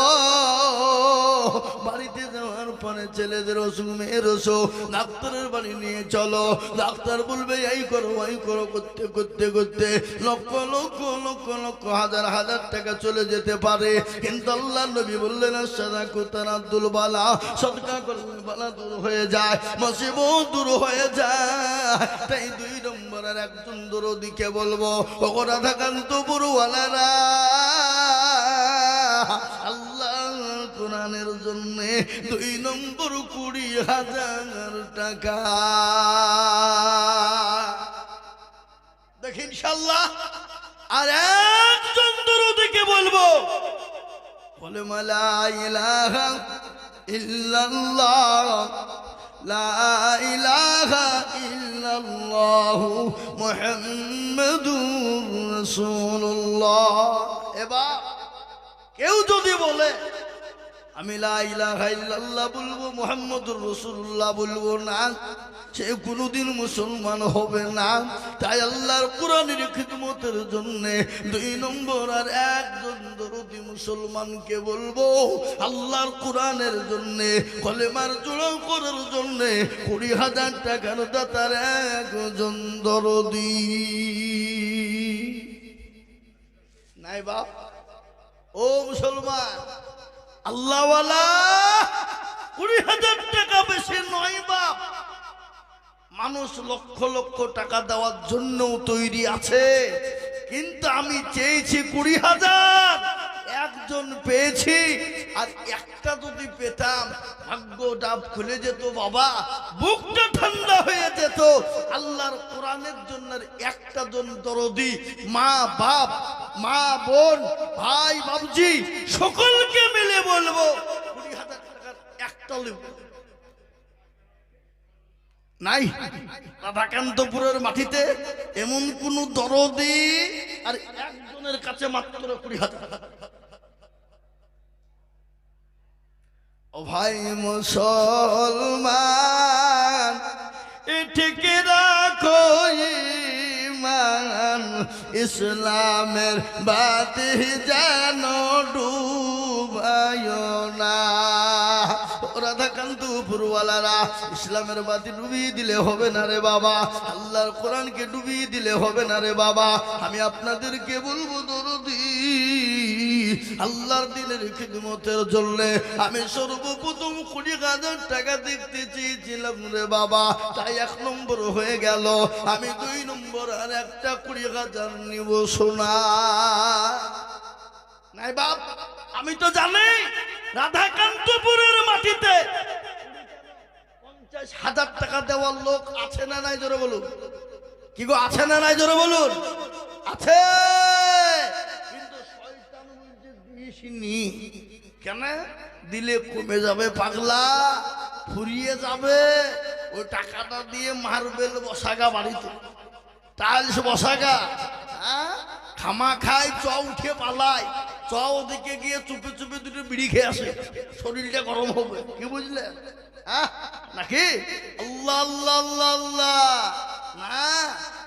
বাড়িতে যাওয়ার পরে ছেলেদের অসুখ মেয়ের অসুখ, ডাক্তারের বাড়ি নিয়ে চলো। ডাক্তার বলবে এই করো ওই করো, করতে করতে করতে লক্ষ লক্ষ লক্ষ লক্ষ হাজার হাজার টাকা চলে যেতে পারে। কিন্তু আল্লাহ নবী বললেন সাদাকুতার আব্দুল বালা, সদকা করলে বালা দূর হয়ে যায়, মুসিবত দূর হয়ে যায়। তাই 2 নম্বরের একজন দরদিকে বলবো ও রাধাকান্তপুরওয়ালারা, আল্লাহ কোরআনের জন্য 2 নম্বর 20,000 টাকা। কি ইনশাআল্লাহ? আর একজন দরুদিকে বলবো, বলে লা ইলাহা ইল্লাল্লাহ লা ইলাহা ইল্লাল্লাহু মুহাম্মাদুর রাসূলুল্লাহ। এবার কেউ যদি বলে আমি লা ইলাহা ইল্লাল্লাহ বলবো, মুহাম্মাদুর রাসূলুল্লাহ বলবো না, সে কোনোদিন মুসলমান হবে না। তাই আল্লাহর কোরআনের খিদমতের জন্য 2 নম্বর আর একজন দরদি মুসলমানকে বলবো, আল্লাহর কোরআনের জন্য কলেমার জোড়া করার জন্য 20,000 টাকার দাতার একজন দরদি নাই বাপ। ও মুসলমান, আল্লাহওয়ালা 20,000 টাকা বেশি নয় বাপ। মানুষ লক্ষ লক্ষ টাকা দেওয়ার জন্য তৈরি আছে, কিন্তু আমি চেয়েছি 20,000, একজন পেয়েছি। আর একটা যদি পেতাম ভাগ্যটা খুলে যেত বাবা, বুকটা ঠান্ডা হয়ে যেত। আল্লাহর কোরআনের জন্য একটা জন দরদি, মা বাপ, মা বোন, ভাই বাবজি সকলকে মিলে বলবো 20,000 টাকার একটা লোক নাই রাধাকান্তপুরের মাটিতে এমন কোন দরদি আর একজনের কাছে মাত্র 20,000। ও ভাই মুসলমান, ঠিক রাখো ঈমান, ইসলামের বাতি যেন ডুবায় না। রাধাকান্তপুরওয়ালারা, ইসলামের বাতি ডুবিয়ে দিলে হবে না রে বাবা, আল্লাহর কোরআনকে ডুবিয়ে দিলে হবে না রে বাবা। আমি আপনাদেরকে বলবো দরদি, আল্লাহর দিনের খিদমতের জন্য আমি সর্বপ্রথম 20,000 টাকা দেখতে চেয়েছিলাম রে বাবা, তাই 1 নম্বর হয়ে গেল। আমি 2 নম্বর আর একটা 20,000 নিব সোনা নাই বাপ। আমি তো জানি রাধাকান্তপুরের মাটিতে 50,000 টাকা দেওয়ার লোক আছে না নাই, জোরে বলুন। কি গো, আছে না নাই, জোরে বলুন। আছে, কিন্তু শয়তান বলছে দিসনি কেন, দিলে কমে যাবে পাগলা, ফুরিয়ে যাবে। ওই টাকাটা দিয়ে মার্বেল বসাগা বাড়িতে, টাইলস বসাগা, হ্যাঁ খামা খায়, চ উঠে পালায়, চ ওদিকে গিয়ে চুপে চুপে 2টো বিড়ি খেয়ে আসে, শরীরটা গরম হবে। কি বুঝলেন? হ্যাঁ নাকি? আল্লাহ আল্লাহ আল্লাহ আল্লাহ না।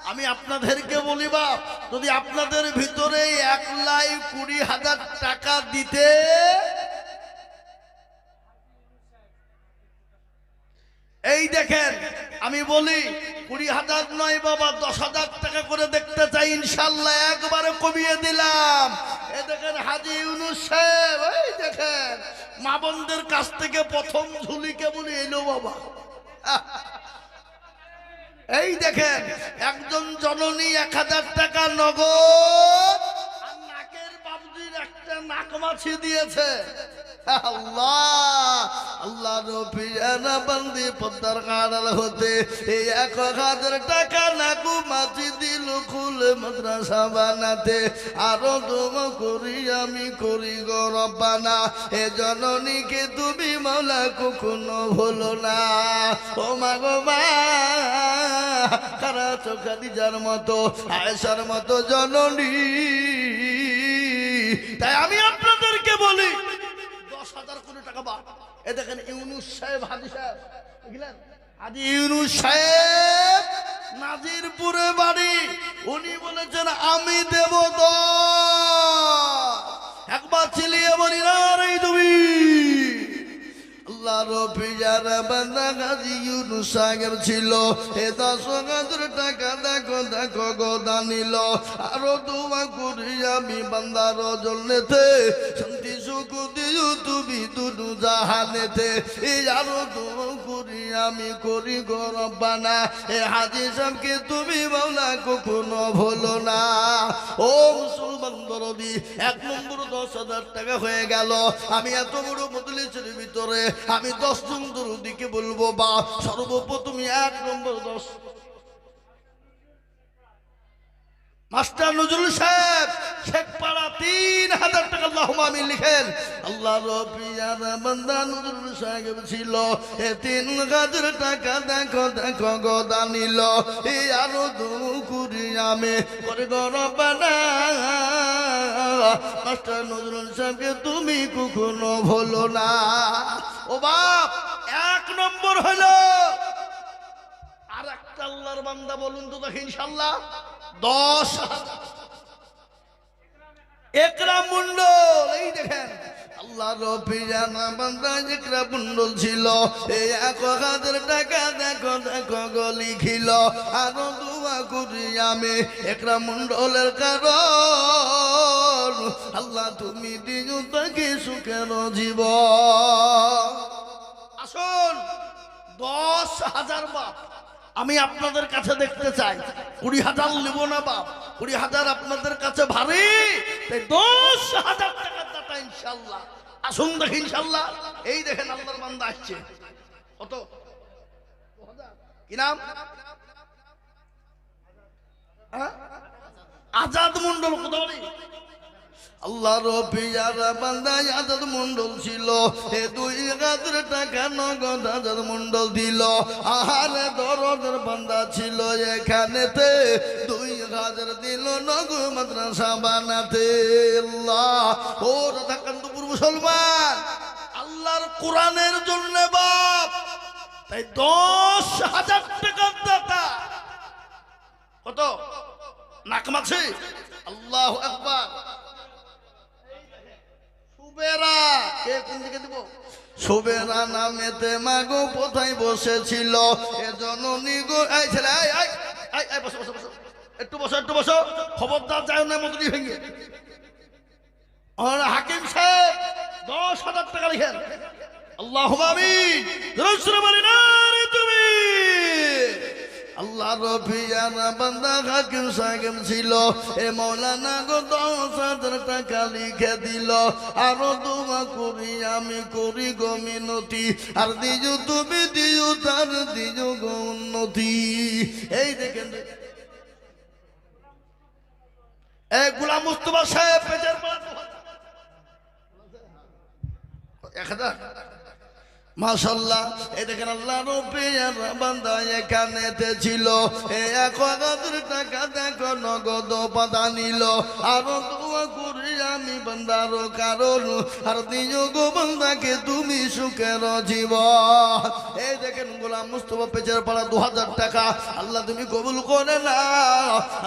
আমি আপনাদেরকে বলি বাপ, যদি আপনাদের ভিতরে 1,20,000 টাকা দিতে, এই দেখেন আমি বলি 20,000 নয় বাবা, 10,000 টাকা করে দেখতে চাই ইনশাল্লাহ, একবারে কমিয়ে দিলাম। এই দেখেন হাজী ইউনুস সাহেব, এই দেখেন মা বোনদের কাছ থেকে প্রথম ঝুলি কেমন এলো বাবা। এই দেখেন একজন জননী 1,000 টাকা নগদ, আর নাকের বাবজির একটা নাক মাছি দিয়েছে। আল্লাহ আল্লাহ রফিয়ানা বান্দি পদ্মার কাঁড়াল হতে 1,000 টাকা নাকু মাছি দিল খুলে মাদ্রাসা বানাতে। আরো দম করি আমি করি গো রব্বানা, এ জননীকে তুমি মাওলা কখনো ভুলো না। ও মা গো মা, কারা খাদিজার মতো, আয়েশার মতো জননী। তাই আমি আপনাদেরকে বলি 10,000 কোটি টাকা বা। এ দেখেন ইউনুস সাহেব, হাজী সাহেব, বুঝলেন, হাজী ইউনুস সাহেব নাজিরপুরে বাড়ি, উনি বলেছেন আমি দেব 10। একবার চিলিয়ে বলি না রে তুমি। আল্লাহ রফিজার বান্দা হাজী ইউনুস সাহেব ছিল, এ 10,000 টাকা দেখো দেখো গো দানিল। আরো দোয়া করি আমি বান্দার জন্যতে, শান্তি সুখ দিও তুমি দুনু জাহানেতে। এই আরো দোয়া করি আমি করি গো রব্বানা, এ হাজী সাহেবকে তুমি মাওলা কখনো ভুলো না। ও মুসলমান দরদি, 1 নম্বর 10,000 টাকা হয়ে গেল। আমি এত বড় মজলিসের ভিতরে আমি 10 জন দরদিকে বলবো বা, সর্বপ্রথম 1 নম্বর 10 মাস্টার নজরুল সাহেব শেখপাড়া 3000 টাকা আল্লাহুম্মা আমিন লিখেন। আল্লাহ রবিয়ার বান্দা নজরুল সাহেব ছিল, এ 3000 টাকা দেখো দেখো গদা নিল, এ আরো দুকুরি আমি করে গরবানা। মাস্টার নজরুল সাহেবকে তুমি কখনো ভুলো না। ও বাপ, 1 নম্বর হলো। আর একটা আল্লাহর বান্দা বলুন তো দেখি ইনশাআল্লাহ 10 একরাম মন্ডল। এই দেখেন আল্লাহ রবিয়ানা বান্দা একরাম মন্ডল ছিল, এই 1000 টাকা দেখো দেখো গো লিখিল, আরো দোয়া করি আমি একরাম মন্ডলের কারণ আল্লাহ তুমি দিও তাকে সুখের জীবন। আসুন 10,000 বাপ আমি আপনাদের কাছে দেখতে চাই। 20,000 নেব না বাপ, 20,000 আপনাদের কাছে ভারী, তাই 10,000 টাকার দাতা ইনশাআল্লাহ। আসুন দেখি ইনশাআল্লাহ। এই দেখেন আল্লাহর বান্দা আসছে। কত? কি নাম? আজাদ মন্ডল। কত বলি? আল্লাহ রবিয়ার বান্দা আজাদ মন্ডল ছিল, এ 2000 টাকা নগদ আজাদ মন্ডল দিল। আহারে দরদের বান্দা ছিল এখানেতে, 2000 দিল নগদ মাদ্রাসা বানাতে। আল্লাহ ও রাধাকান্তপুর মুসলমান, আল্লাহর কোরআনের জন্য বাপ, তাই 10,000 টাকার দাতা। কত? নাকমাছি। আল্লাহু আকবার। সুবেরা কে কোন দিকে দিব? সুবেরা নামেতে মাগো কোথায় বসেছিল, এ জননী গো। এই ছেলে আই আই আই আই বসো বসো বসো, একটু বসো একটু বসো, খবরদার যায় না মন্ত্রী ভেঙে। আর হাকিম সাহেব 10,000 টাকা লিখেন। আল্লাহুম্মা আমিন। জোরে বলি না রে তুমি। আল্লাহ রবিয়ার বান্দা হাকিম সাহেব ছিল, এ মৌলানা গো 10,000 টাকা লিখে দিল, আরো দোয়া করি আমি করি গো মিনতি, আর দিও তুমি দিও তার দিও গো উন্নতি। এই দেখেন এ গোলাম মুস্তাফা সাহেব পেজের পর 1000। মাশাআল্লাহ। এই দেখেন আল্লাহ রবিয়ার বান্দা এখানেতে ছিল, এ 1000 টাকা দেখো নগদ পাতা নিল, আরো দোয়া করি আমি বান্দার কারণ, আর দিও গো বান্দাকে তুমি সুখের জীবন। এই দেখেন গোলাম মুস্তাফা পেজের পাড়া 2000 টাকা আল্লাহ তুমি কবুল করে না,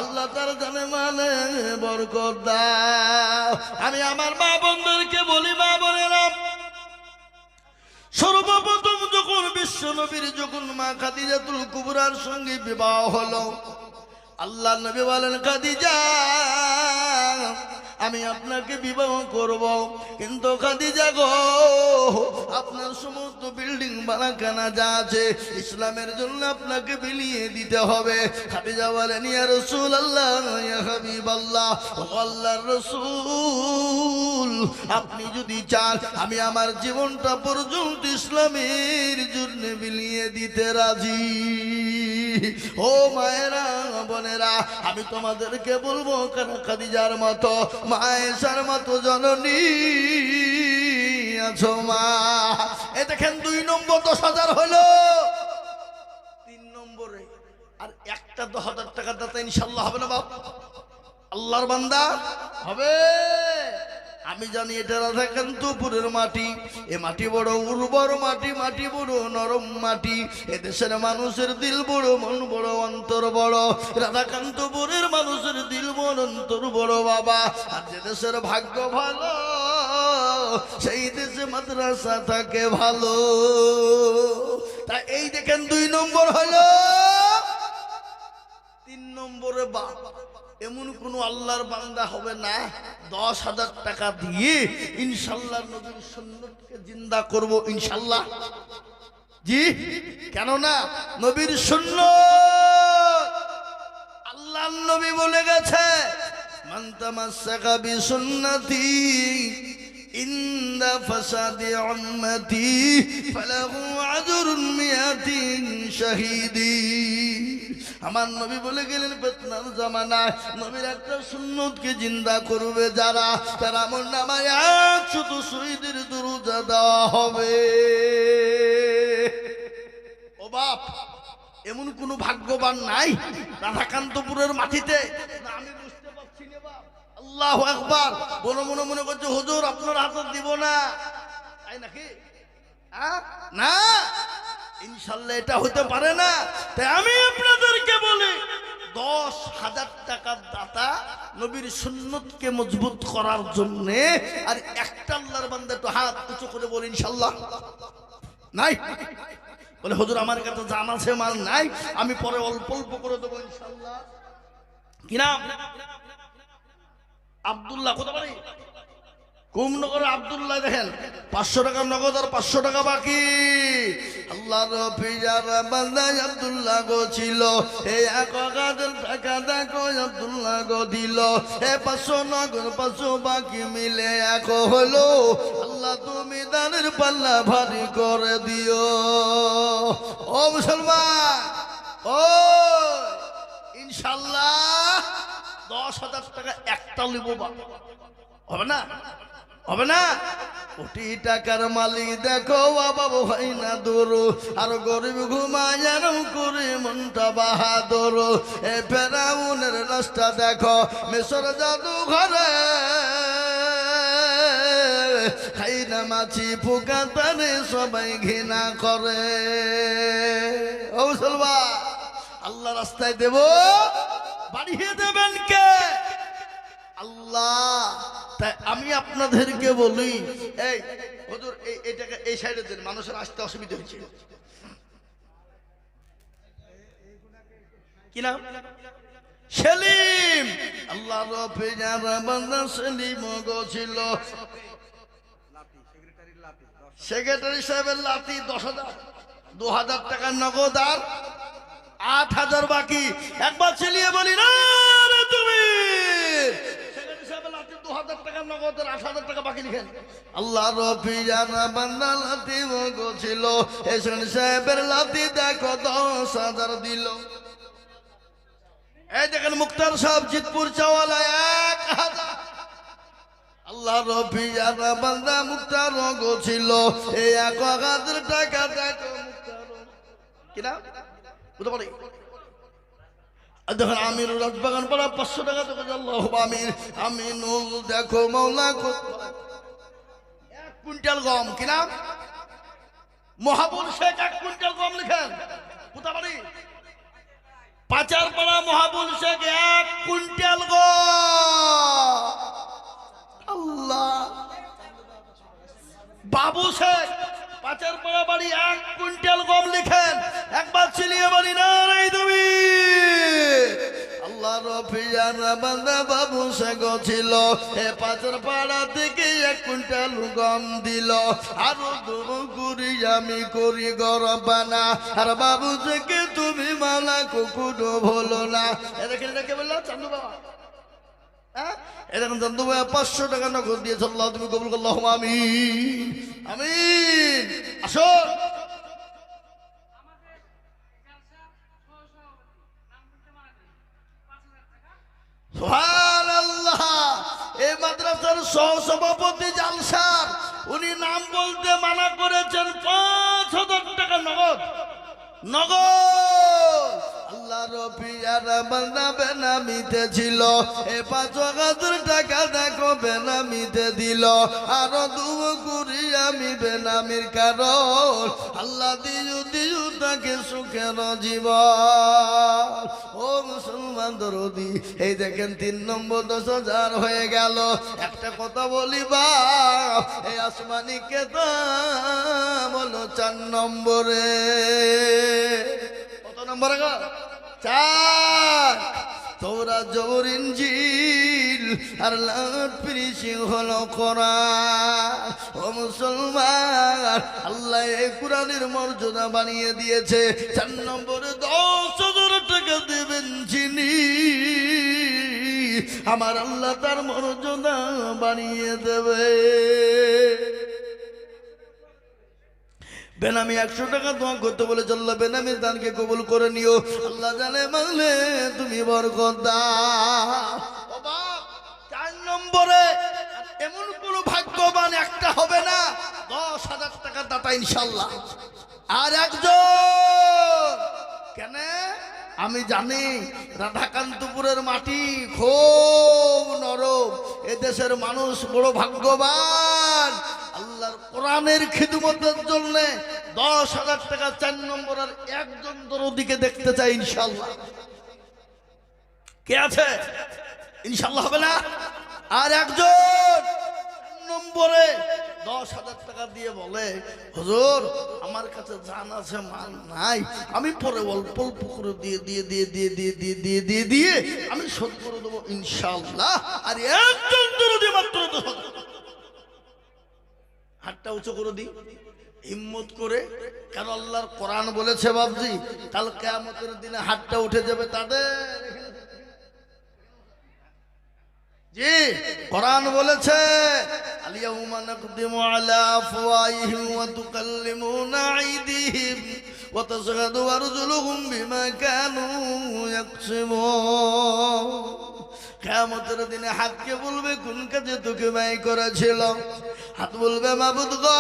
আল্লাহ তার জানে মানে বরকত দাও। আমি আমার মা বোনদেরকে বলি, মা বোনেরা, সর্বপ্রথম যখন বিশ্ব নবীর যখন মা খাদিজাতুল কুবরার সঙ্গে বিবাহ হলো, আল্লাহ নবী বলেন, খাদিজা আমি আপনাকে বিবাহ করব, কিন্তু খাদিজা গো আপনার সমস্ত বিল্ডিং বালাখানা যা আছে ইসলামের জন্য আপনাকে বিলিয়ে দিতে হবে। খাদিজা বলেন, ইয়া রাসূলুল্লাহ, ইয়া হাবিবাল্লাহ, ও আল্লাহর রাসূল, আপনি যদি চান আমি আমার জীবনটা পর্যন্ত ইসলামের জন্য বিলিয়ে দিতে রাজি। ও মায়েরা বোনেরা, আমি তোমাদেরকে বলবো, খাদিজার মতো মায়েশার মতো জননী আছো মা। এ দেখেন 2 নম্বর 10,000 হলো। 3 নম্বরে আর একটা 10,000 টাকা দাতা ইনশাআল্লাহ হবে না বাপ? আল্লাহর বান্দা হবে। আমি জানি এটা রাধাকান্তপুরের মাটি, এ মাটি বড় উর্বর মাটি, মাটি বড় নরম মাটি, এ দেশের মানুষের দিল বড়, মন বড়, অন্তর বড়। রাধাকান্তপুরের মানুষের দিল বড়, অন্তর বড় বাবা। আর যে দেশের ভাগ্য ভালো সেই দেশে মাদ্রাসা থাকে ভালো। তা এই দেখেন 2 নম্বর হলো। 3 নম্বরে বাপ, এমন কোন আল্লাহর বান্দা হবে না 10,000 টাকা দিয়ে ইনশাআল্লাহ নবীর সুন্নতকে জিন্দা করব ইনশাআল্লাহ। জি, কেন না? নবীর সুন্নাত আল্লাহর নবী বলে গেছে, মান তামাসসাকা বিসুন্নতি ইনদা ফাসাদি উম্মতি ফালাহু আজরুন মিয়াতিন শাহীদি। আমার নবী বলে গেলেন ফিতনার জামানায় নবীর একটা সুন্নতকে জিন্দা করবে যারা, তারা আমল নামায় শুধু শহীদের দরজা দেওয়া হবে। ও বাপ, এমন কোন ভাগ্যবান নাই রাধাকান্তপুরের মাটিতে? না, আমি বুঝতে পারছি না বাপ। আল্লাহু আকবার। মনে মনে করছে হুজুর আপনার হাতে দিব না, তাই নাকি? না, ইনশাল্লাহ এটা হতে পারে না। তাই আমি আপনাদেরকে বলি 10,000 টাকার দাতা নবীর সুন্নতকে মজবুত করার জন্য। আর একটা আল্লাহর বান্দা একটু হাত উঁচু করে বলি ইনশাল্লাহ নাই। বলে হুজুর আমার কাছে জান আছে, মাল নাই, আমি পরে অল্প অল্প করে দেবো ইনশাল্লাহ। কি নাম? আব্দুল্লাহ। কোথা বাড়ি? কুমনগর আব্দুল্লাহ। দেখেন 500 টাকা নগদ আর 500 টাকা বাকি। আল্লাহর ফিজার বান্দা আব্দুল্লাহ গো ছিল, এই 1000 টাকা দেখো আব্দুল্লাহ গো দিল। এ 500 নগদ 500 বাকি মিলে এক হলো। আল্লাহ তুমি দানের পাল্লা ভারী করে দিও। ও মুসলমান, ও ইনশাল্লাহ 10,000 টাকা একটা লিব হবে না? হবে না? কোটি টাকার মালিক দেখো বাবা ভাই না দূর, আর গরিব ঘুমায় করে মনটা বাহাদুর। এ ফেরাউনের রাস্তা দেখো মিশর জাদু ঘরে, খাই না মাছি পোকা তারে সবাই ঘৃণা করে। ও মুসলমান, আল্লাহ রাস্তায় দেব, বাড়িয়ে দেবেন কে? আল্লাহ। তাই আমি আপনাদেরকে বলি, এই হুজুর এইটাকে এই সাইডে দেন, মানুষের আসতে অসুবিধা হচ্ছে। কি নাম? সেলিম। আল্লাহ রফিজার বান্দা সেলিম গো ছিল, সেক্রেটারি সাহেবের লাতি 10,000, 2,000 টাকার নগদ আর 8,000 বাকি। একবার ছেলিয়ে বলি না রে তুমি, সেক্রেটারি সাহেবের লাতি 2,000 টাকার নগদ আর 8,000 টাকা বাকি লিখেন। আল্লাহ রফিজার বান্দা লাতি গো ছিল, এই সেক্রেটারি সাহেবের লাতি দেখো 10,000 দিল। এই দেখেন মুক্তার সাহেব জিতপুর চাওয়ালা 1,000। আল্লাহ রফিজার বান্দা মুক্তার গো ছিল, এই 1,000 টাকা দেখো মুক্তার। কি নাম? বুঝতে পারি? দেখেন আমিনুল রাজবাগান পাড়া 500 টাকা দেখো। আল্লাহ আমির আমিনুল দেখো মৌলা 1 কুইন্টাল গম। কি নাম? মহাবুল শেখ 1 কুইন্টাল গম লিখেন। বুঝতে পারি? পাচার পাড়া মহাবুল শেখ 1 কুইন্টাল গম। আল্লাহ। বাবু শেখ পাচার পাড়া বাড়ি 1 কুইন্টাল গম লিখেন। একবার চিলিয়ে বলি না রে তুমি। আল্লাহ রফিজার বান্দা বাবু শেখ ছিল, এ পাচার পাড়া থেকে 1 কুইন্টাল গম দিল। আরো দুরু করি আমি করি গরবানা, আর বাবু শেখ তুমি মালা কুকুরও ভুলো না। দেখেন এটাকে বললো চান্দু বাবা। এরকম চান্দু বাবা 500 টাকা নগদ দিয়েছ। আল্লাহ তুমি কবুল করো, আল্লাহুম্মা আমিন আমিন। আসো সুবহানাল্লাহ। এই মাদ্রাসার সহসভাপতি জালসার উনি নাম বলতে মানা করেছেন। 5,000 টাকা নগদ নগদ। আল্লাহ রফিজার বান্দা বেনামিতে ছিল, এ 5,000 টাকা দেখো বেনামিতে দিল। আরো দুবো করি আমি বেনামির কারণ, আল্লাহ দিও দিও তাকে সুখের জীবন। ও মুসলমান দরদি, এই দেখেন 3 নম্বর 10,000 হয়ে গেল। একটা কথা বলি বাপ, এই আসমানি কেতাব হলো 4 নম্বরে। কত নম্বরে গো? 4। তোরা জবর ইনজিল আর লাট পিরিশি হলো কোরআন। ও মুসলমান, আল্লাহ এই কোরআনের মর্যাদা বানিয়ে দিয়েছে। 4 নম্বরে 10,000 টাকা দেবেন যিনি, আমার আল্লাহ তার মর্যাদা বানিয়ে দেবে। বেনামি 100 টাকা দোয়া করতে বলে আল্লাহ বেনামি দানকে কবুল করে নিও। আল্লাহ জানে মালে তুমি বরকত দাও। ও বাপ, 4 নম্বরে এমন কোন ভাগ্যবান একটা হবে না, 10,000 টাকা দাতা ইনশাআল্লাহ। আর একজন কেন আমি জানি, রাধাকান্তপুরের মাটি খুব নরম, এদেশের মানুষ বড় ভাগ্যবান। আল্লাহর কোরআনের খিদমতের জন্য 10,000 টাকা 4 নম্বরের একজন দরদিকে দেখতে চাই ইনশাআল্লাহ। কে আছে? ইনশাআল্লাহ হবে না? আর একজন 4 নম্বরে 10,000 টাকা দিয়ে বলে হুজুর আমার কাছে জান আছে মাল নাই, আমি পরে অল্প অল্প করে দিয়ে দিয়ে দিয়ে দিয়ে দিয়ে দিয়ে দিয়ে দিয়ে দিয়ে আমি শোধ করে দেবো ইনশাআল্লাহ। আর একজন দরদি মাত্র 10,000। হাতটা উঁচু করে দিই হিম্মত করে, কারণ আল্লাহর কোরআন বলেছে বাবজি কাল কিয়ামতের দিনে হাতটা উঠে যাবে তাদের। জি কোরআন বলেছে আলিয়াউমা নাকদিমু আলা আফওয়াহিহিম ওয়া তুকাল্লিমুনা আইদিহিম ওয়া তাশহাদু আরজুলুহুম বিমা কানু ইয়াকসিবুন। কিয়ামতের দিনে হাতকে বলবে কোন কাজে তোকে ব্যয় করেছিল? হাত বলবে মাবুদ গো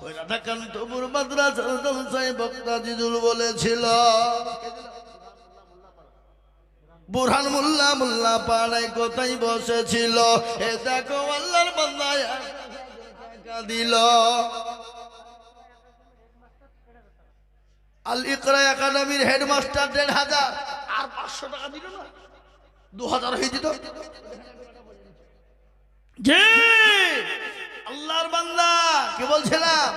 ওই রাধাকান্তপুর মাদ্রাসার জলসায় বক্তা জিজুল বলেছিল, বুরহান মোল্লা মোল্লা পাড়ায় কোথায় বসেছিল, এ দেখো আল্লাহর বান্দা টাকা দিল। আল ইকরা একাডেমির হেডমাস্টার 1,500 আর 500 টাকা দিল না, 2,000 হয়ে যেত। জি আল্লাহর বান্দা কি বলছিলাম,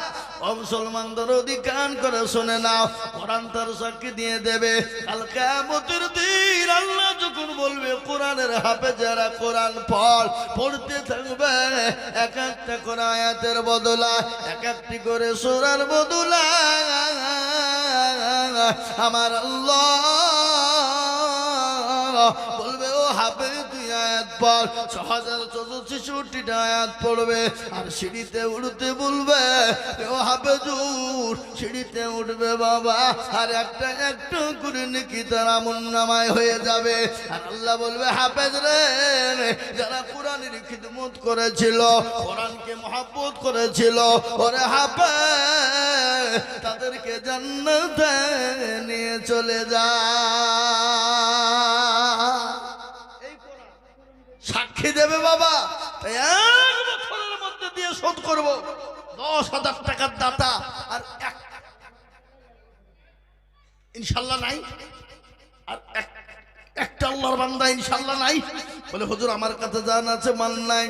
ও মুসলমানদের অধিকার করে শুনে নাও, কোরআন তার সাক্ষী দিয়ে দেবে কাল কিয়ামতের দিন আল্লাহ যখন বলবে কোরআনের হাফেজেরা কোরআন পড়তে থাকবে, এক একটা করে আয়াতের বদলা, এক একটি করে সূরার বদলা আমার আল্লাহ বলবে ও হাফেজ তুই আয়াত পড়, 6,466টা আয়াত পড়বে। আর সিঁড়িতে উঠতে বলবে ও হাফেজ উঠ, সিঁড়িতে উঠবে বাবা, আর একটা একটা করে নেকি তার আমলনামায় হয়ে যাবে। আর আল্লাহ বলবে হাফেজ রে, যারা কোরআনের খিদমত করেছিল, কোরআনকে মহব্বত করেছিল, ওরে হাফেজ তাদেরকে জান্নাতে নিয়ে চলে যা। সাক্ষী দেবে বাবা, 1 বছরের মধ্যে দিয়ে শোধ করবো 10,000 টাকার দাতা। আর ইনশাল্লাহ নাই, আর একটা আল্লাহর বান্দা ইনশাল্লাহ নাই। বলে হুজুর আমার কাছে জান আছে মান নাই।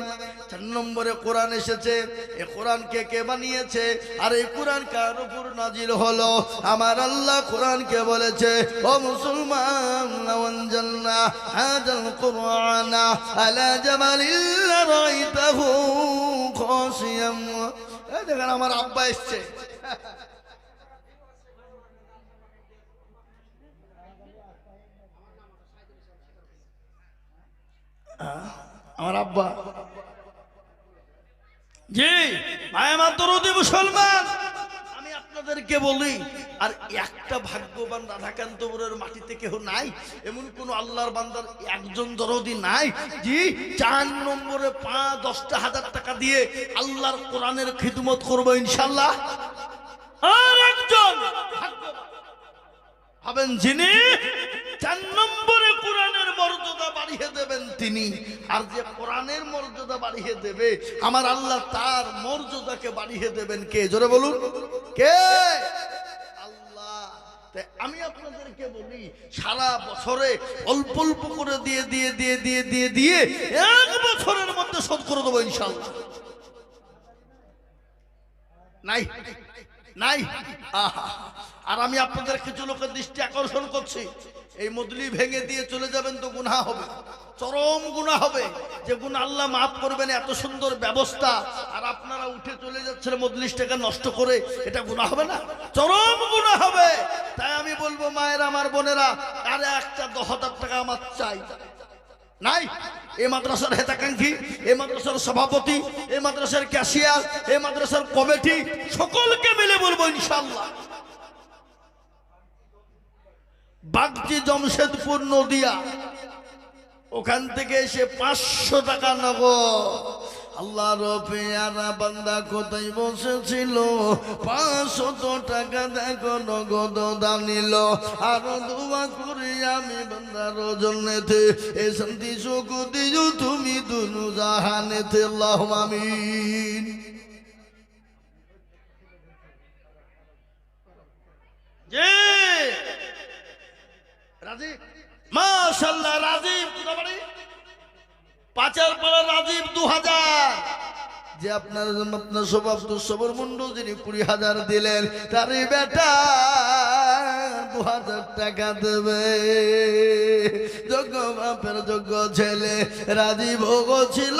4 নম্বরে কোরআন এসেছে, এই কোরআনকে কে বানিয়েছে? আর এই কোরআন কার উপর নাজিল হলো? আমার আল্লাহ কোরআনকে বলেছে ও মুসলমান আনজালনা হাযাল কুরআনা আলা জাবালিল রাআইতাহু খাশিয়াম। এই দেখেন আমার আব্বা এসেছে, আমার আব্বা। জি ভাই আমার দরদি মুসলমান, আমি আপনাদেরকে বলি আর একটা ভাগ্যবান রাধাকান্তপুরের মাটিতে কেউ নাই, এমন কোন আল্লাহর বান্দার একজন দরদি নাই। জি 4 নম্বরে 5-10,000 টাকা দিয়ে আল্লাহর কোরআনের খিদমত করবো ইনশাআল্লাহ। আর একজন হবেন যিনি 4 নম্বরে কোরআনের মর্যাদা বাড়িয়ে দেবেন তিনি। আর যে কোরআনের মর্যাদা বাড়িয়ে দেবে আমার আল্লাহ তার মর্যাদাকে বাড়িয়ে দেবেন কে? জোরে বলুন কে? আল্লাহ। তাই আমি আপনাদেরকে বলি সারা বছরে অল্প অল্প করে দিয়ে দিয়ে দিয়ে দিয়ে দিয়ে দিয়ে 1 বছরের মধ্যে শোধ করে দেবো ইনশাআল্লাহ। নাই নাই আহা। আর আমি আপনাদের কিছু লোকের দৃষ্টি আকর্ষণ করছি, এই মজলি ভেঙে দিয়ে চলে যাবেন তো গুনাহ হবে, চরম গুনাহ হবে। যে গুনাহ আল্লাহ মাফ করবেন, এত সুন্দর ব্যবস্থা, আর আপনারা উঠে চলে যাচ্ছেন মজলিসটাকে নষ্ট করে, এটা গুনাহ হবে না? চরম গুনাহ হবে। তাই আমি বলবো মায়েরা আমার বোনেরা, আরে একটা 10,000 টাকা আমার চাই, নাই। এই মাদ্রাসার হেতাকাঙ্ক্ষী, এই মাদ্রাসার সভাপতি, এই মাদ্রাসার ক্যাশিয়ার, এই মাদ্রাসার কমিটি সকলকে মিলে বলবো ইনশাআল্লাহ বাগজি জমশেদপুর নদিয়া ওখান থেকে এসে 500 টাকা নগদ। আল্লাহর পেয়ারা বান্দা কোথায় বসেছিল, 500 টাকা দেখো নগদ দানিল। আরো দোয়া করি আমি বান্দার জন্যতে, এ শান্তি সুখ দিও তুমি দুনু জাহানেতে, আল্লাহুম্মা আমিন। জি রাজীব, মাশাআল্লাহ, রাজীব কোথা বাড়ি? পাঁচের পাড়া রাজীব 2000। যে আপনার স্বভাব দুঃসবর মুন্ডু যিনি 20,000 দিলেন, তারই বেটা 2000 টাকা দেবে। যোগ্য বাপের যোগ্য ছেলে রাজীব ছিল,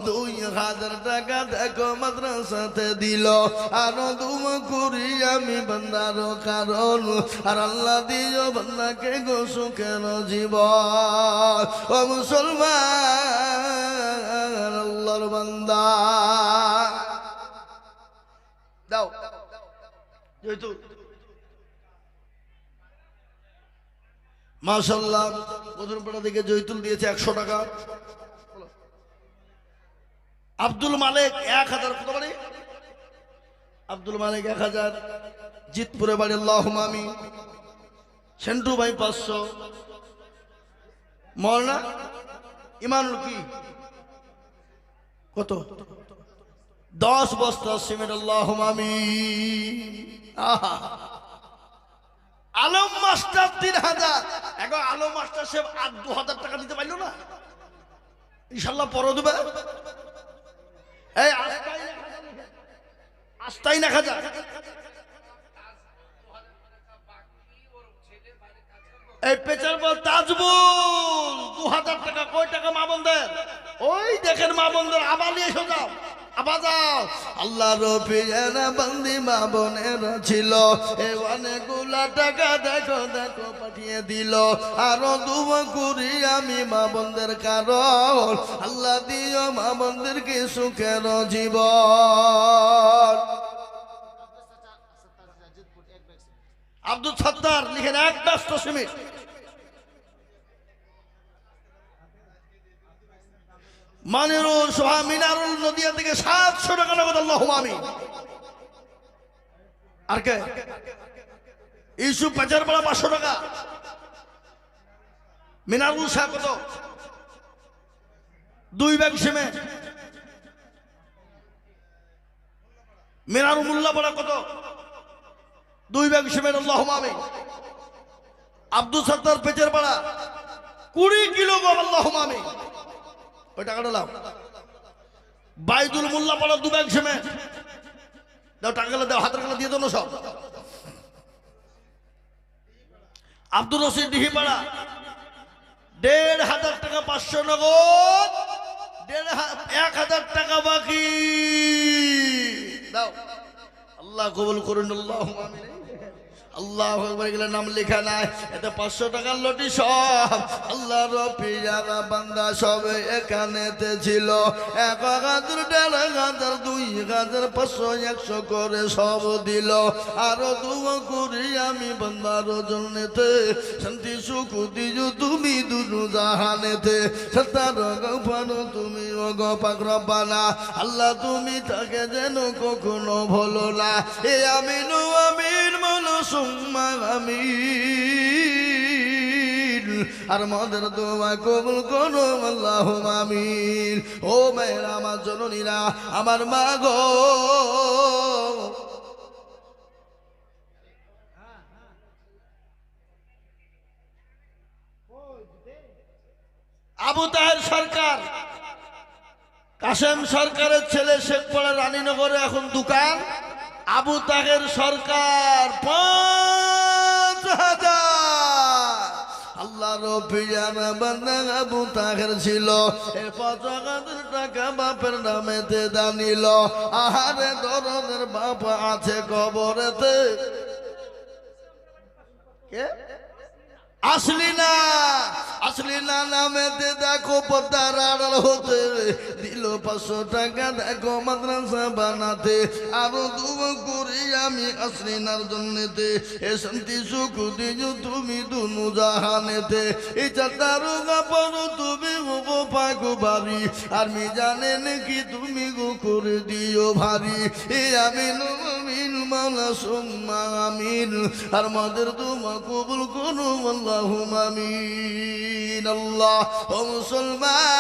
2000 টাকা দেখো মাদ্রাসাতে দিল। আরো দুমা করি আমি বান্দার কারণ, আর আল্লাহ দিও বান্দাকে গো সুখের জীবন। ও মুসলমান আল্লাহর বান্দা দাও যেহেতু মাশাআল্লাহ বদরপাড়া থেকে জয়তুল দিয়েছে 100 টাকা। আব্দুল মালিক 1000। কত বাড়ি? আব্দুল মালিক 1000। জিতপুরে বাড়ি, আল্লাহুম্মা আমিন। সেন্টু ভাই 500। মরনা ইমানুল কি কত? 10 বস্তা সিমেন্ট, আল্লাহুম্মা আমিন। আহা, আলম মাস্টার 3000। এখন আলম মাস্টার সে 2000 টাকা দিতে পারলো না, ইনশাআল্লাহ পরে দেবে। এই আস্তাই না খাজা, এই পেচার পর তাজবুল 2000 টাকা। কয় টাকা মা বোনদের? ওই দেখেন মা বোনদের আবার নিয়ে এসো, যাও আবার যাও। আল্লাহর পিয়ারা বান্দি মা বোনেরা ছিল, এ অনেকগুলা টাকা দেখো দেখো পাঠিয়ে দিল। আরো দুয়া করি আমি মা বোনদের কারণ, আল্লাহ দিও মা বোনদেরকে সুখের জীবন। আব্দুল সত্তার লিখেন 1 ব্যস্ত সিমেন্ট। মানিরুল সোহা মিনারুল নদিয়া থেকে 700 টাকা নগদ, আল্লাহুম্মা আমিন। আর কে? ইউসুফ পাচারপাড়া 500 টাকা। মিনারুল শাহ কত? 2 ব্যাগ সিমেন্ট। মিনারুল মোল্লাপাড়া কত? 2 ব্যাগ সিমেন্ট, আল্লাহুম্মা আমিন। আব্দুল সত্তার পেচারপাড়া 20 কিলো গম, আল্লাহুম্মা আমিন। ওই টাকাটা লাও। বাইদুল মোল্লাপাড়া 2 ব্যাগ সিমেন্ট দাও, টাকাগুলো দাও, হাতের গুলো দিয়ে দাও সব। আব্দুর রশিদ ডিহিপাড়া 1500 টাকা, 500 নগদ, 1000 টাকা বাকি দাও। আল্লাহ কবুল করুন, আল্লাহুম্মা আমিন। আল্লাহু আকবার গেলে নাম লেখা নাই, এতে 500 টাকার লটি সব আল্লাহর পিয়ারা বান্দা সব এখানেতে ছিল। 1000 1500 2000 500 100 করে সব দিল। আরো দুয়া করি আমি বান্দার জন্যতে, শান্তি সুখ দিও তুমি দুনু জাহানেতে। সত্তার গফার তুমি ও গো পাক রব্বানা, আল্লাহ তুমি তাকে যেন কখনো ভুলো না। এ আমিনু আমিন মনো সুম্মা আমিন। আর মদের দোয়া কবুল করো, আল্লাহুম্মা আমিন। ও মেয়েরা আমার জননীরা, আমার মা গো, আবু তাহের সরকার, কাসেম সরকারের ছেলে, শেখপাড়া রানীনগরে এখন দোকান। আবু তাহের সরকার 5000। আল্লাহর পিয়ারা বান্দা আবু তাহের ছিল, 5000 টাকা বাপের নামেতে দানিল। আহারে দরদের বাপ আছে কবরেতে, কে আসলি না? আসলি না নামেতে দেখো পদ্মার আড়াল হতে দিল 500 টাকা দেখো মাদ্রাসা বানাতে আরো দুয়া করি আমি আসলিনার জন্যতে এ শান্তি সুখ দিও তুমি দুনু জাহানেতে এই চাতারু কাপড় তুমি গো পাগো বাড়ি আর মি জানে নাকি তুমি গো করে দিও ভারী এ আমিন আমিন মাওলা সুম্মা আমিন আর মাদের দোয়া কবুল করো আল্লাহুম্মা আমিন আল্লাহ ও মুসলমান